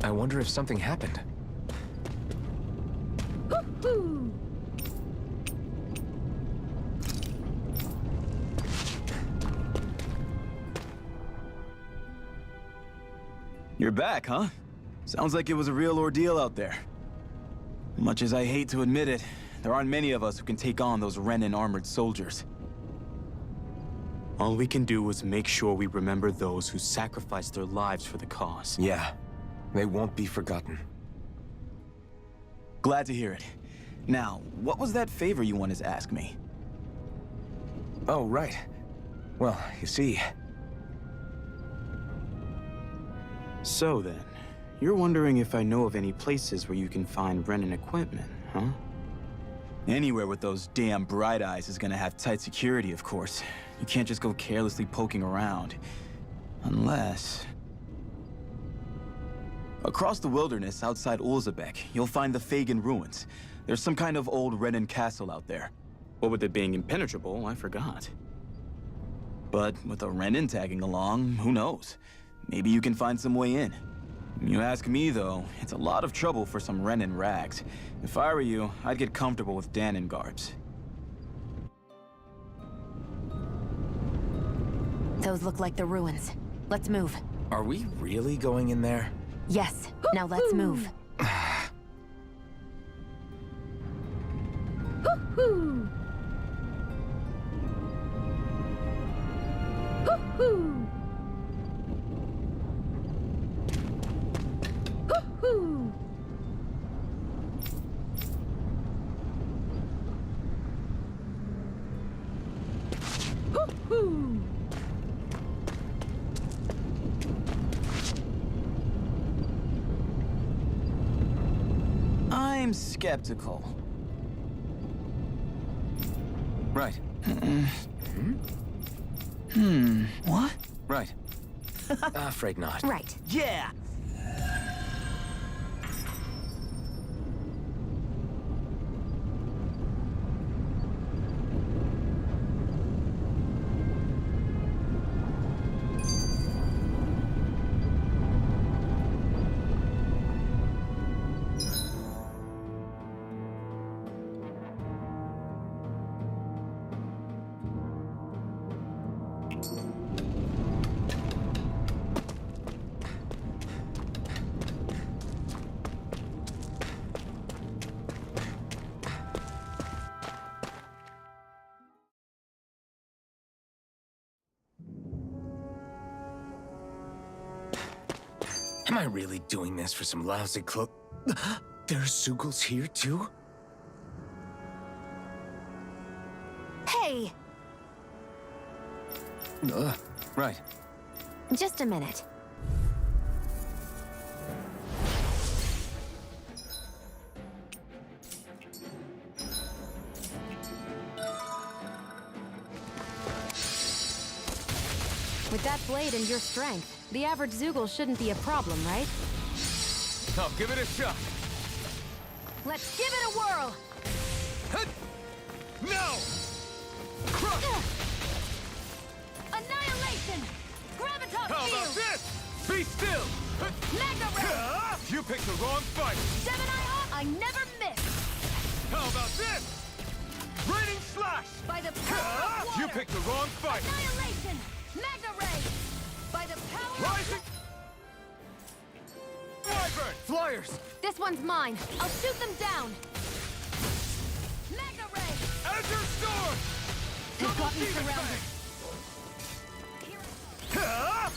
I wonder if something happened. You're back, huh? Sounds like it was a real ordeal out there. Much as I hate to admit it, there aren't many of us who can take on those Renan armored soldiers. All we can do is make sure we remember those who sacrificed their lives for the cause. Yeah, they won't be forgotten. Glad to hear it. Now, what was that favor you wanted to ask me? Oh, right. Well, you see... So then, you're wondering if I know of any places where you can find Renan equipment, huh? Anywhere with those damn bright eyes is gonna have tight security, of course. You can't just go carelessly poking around. Unless... Across the wilderness outside Ulzebek, you'll find the Fagan ruins. There's some kind of old Renan castle out there. What with it being impenetrable, I forgot. But with a Renan tagging along, who knows? Maybe you can find some way in. You ask me, though, it's a lot of trouble for some Renan rags. If I were you, I'd get comfortable with Danon garbs. Those look like the ruins. Let's move. Are we really going in there? Yes. Now let's move. I'm skeptical. Right. What? Right. Afraid not. Right. Yeah! Am I really doing this for some lousy clo- There's Zugals here, too? Hey! Right. Just a minute. With that blade and your strength, the average Zugal shouldn't be a problem, right? I'll give it a shot. Let's give it a whirl! No! Annihilation! Gravitas How about field! this? Be still! Mega ray! You picked the wrong fight! Gemini Hawk! I never miss! How about this? Raining slash! By the power of water! You picked the wrong fight! Annihilation! Mega ray! By the power Rising! Wyvern! Flyers! This one's mine. I'll shoot them down. Mega ray! Azure Sword! They've got me surrounded.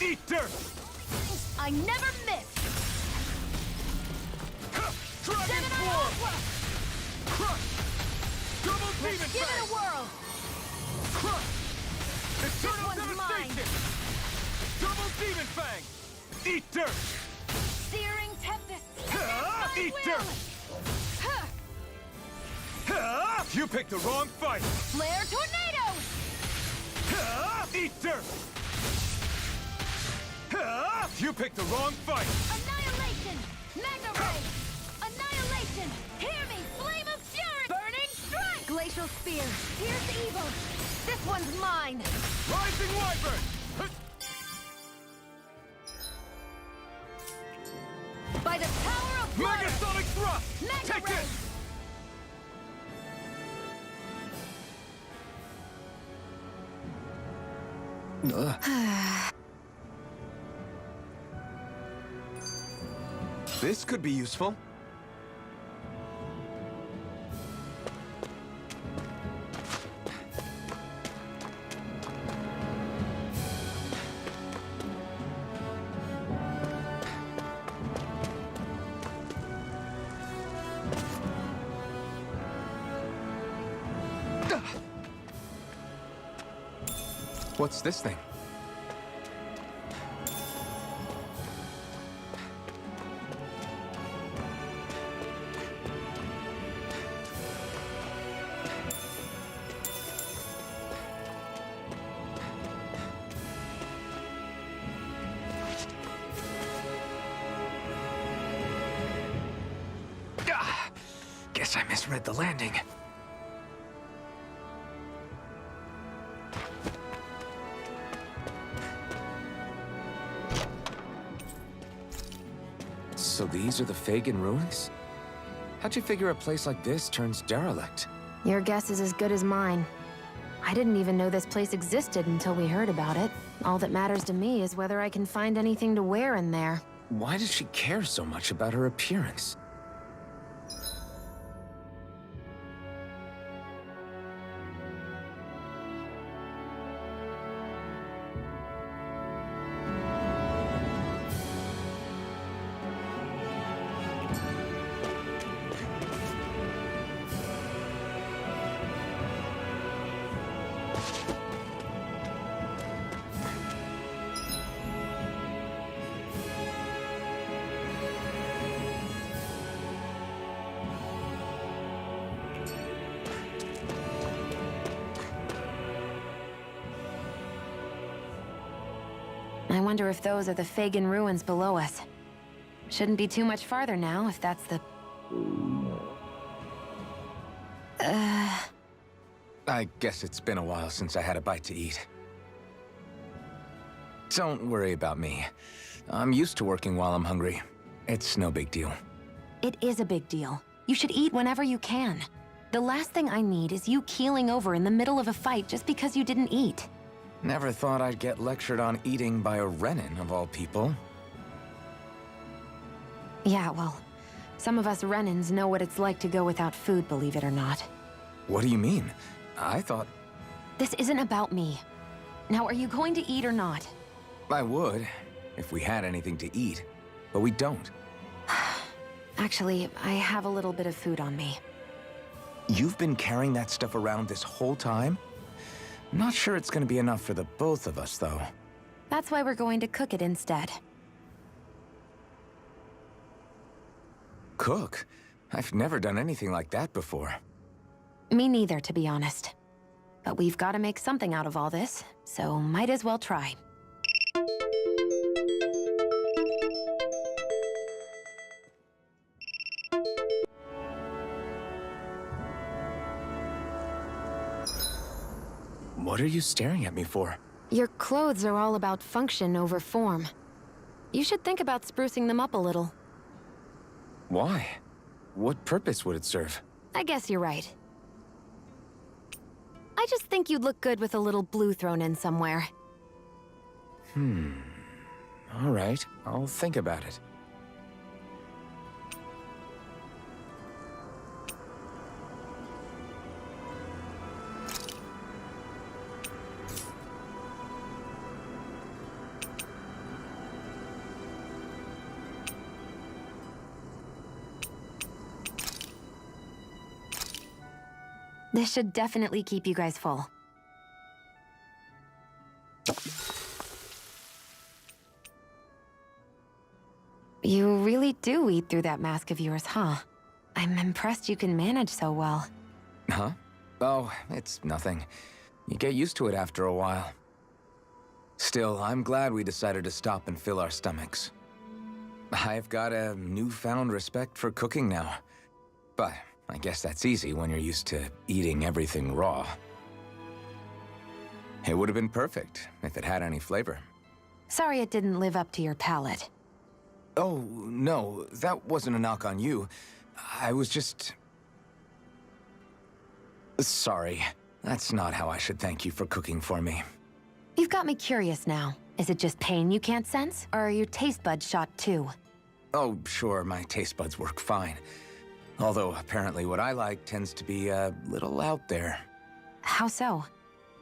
Eat dirt! I never miss. Dragon Gemini Swarm! Aqua! Crush! Double Demon Let's give it Fang! a whirl. Crush! Eternal one's mine. Devastation! Double Demon Fang! Eat dirt! Searing Tempest. Eat dirt! You picked the wrong fight! Flare Tornado! Eat dirt! You picked the wrong fight! Annihilation! Mega ray! Annihilation! Hear me! Flame of Fury! Burning Strike! Glacial Spear! Pierce Evil! This one's mine! Rising Wyvern! By the power of water! Megasonic thrust! Mega Take Ray! this! This could be useful. What's this thing? Guess I misread the landing. So these are the Fagin ruins? How'd you figure a place like this turns derelict? Your guess is as good as mine. I didn't even know this place existed until we heard about it. All that matters to me is whether I can find anything to wear in there. Why does she care so much about her appearance? I wonder if those are the Fagin ruins below us. Shouldn't be too much farther now, if that's the... I guess it's been a while since I had a bite to eat. Don't worry about me. I'm used to working while I'm hungry. It's no big deal. It is a big deal. You should eat whenever you can. The last thing I need is you keeling over in the middle of a fight just because you didn't eat. Never thought I'd get lectured on eating by a Renin, of all people. Yeah, well, some of us Renins know what it's like to go without food, believe it or not. What do you mean? I thought... This isn't about me. Now, are you going to eat or not? I would, if we had anything to eat. But we don't. Actually, I have a little bit of food on me. You've been carrying that stuff around this whole time? Not sure it's gonna be enough for the both of us, though. That's why we're going to cook it instead. Cook? I've never done anything like that before. Me neither, to be honest. But we've got to make something out of all this, so might as well try. What are you staring at me for? Your clothes are all about function over form. You should think about sprucing them up a little. Why? What purpose would it serve? I guess you're right. I just think you'd look good with a little blue thrown in somewhere. All right, I'll think about it. This should definitely keep you guys full. You really do eat through that mask of yours, huh? I'm impressed you can manage so well. Huh? Oh, it's nothing. You get used to it after a while. Still, I'm glad we decided to stop and fill our stomachs. I've got a newfound respect for cooking now. But I guess that's easy when you're used to eating everything raw. It would have been perfect if it had any flavor. Sorry it didn't live up to your palate. Oh, no, that wasn't a knock on you. I was just... Sorry. That's not how I should thank you for cooking for me. You've got me curious now. Is it just pain you can't sense, or are your taste buds shot too? Oh, sure, my taste buds work fine. Although, apparently what I like tends to be a little out there. How so?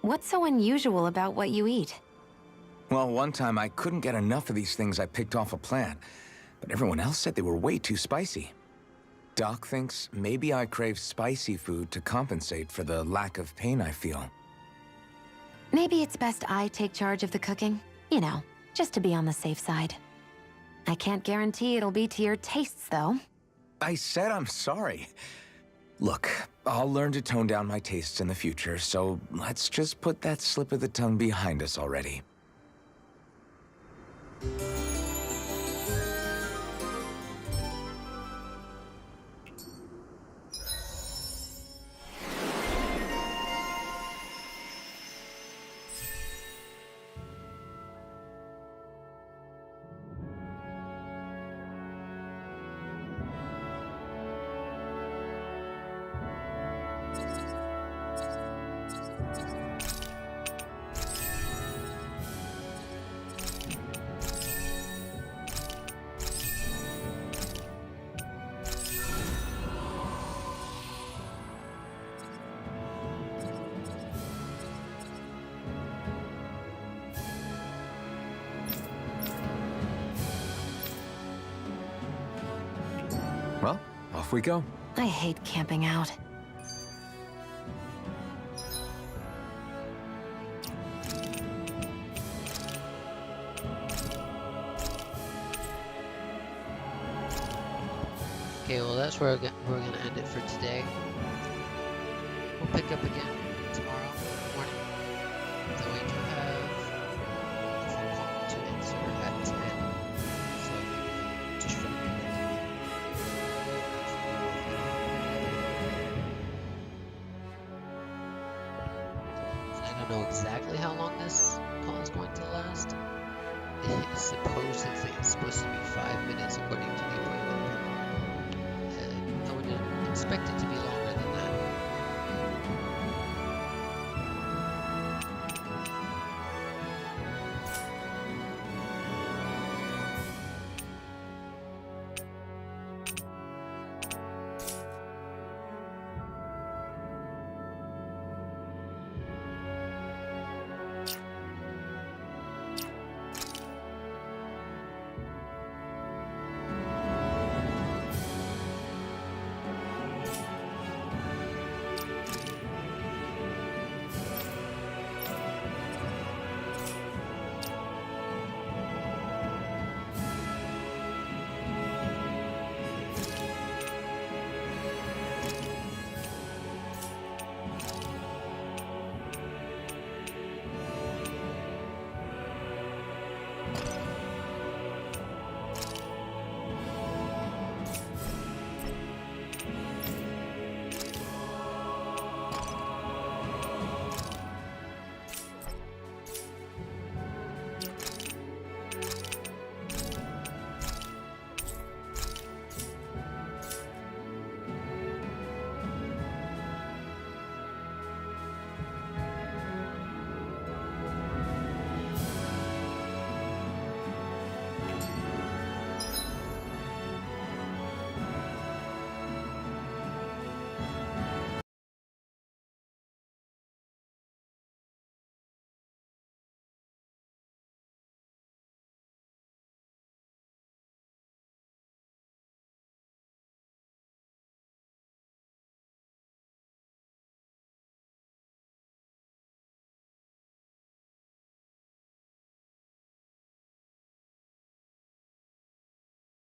What's so unusual about what you eat? Well, one time I couldn't get enough of these things I picked off a plant, but everyone else said they were way too spicy. Doc thinks maybe I crave spicy food to compensate for the lack of pain I feel. Maybe it's best I take charge of the cooking. You know, just to be on the safe side. I can't guarantee it'll be to your tastes, though. I said I'm sorry. Look, I'll learn to tone down my tastes in the future, so let's just put that slip of the tongue behind us already. Well, off we go. I hate camping out. Okay, well that's where we're gonna end it for today. We'll pick up again tomorrow morning. Though we do have a phone call to answer at 10. So just for the minute. I don't know exactly how long this call is going to last. It's supposed to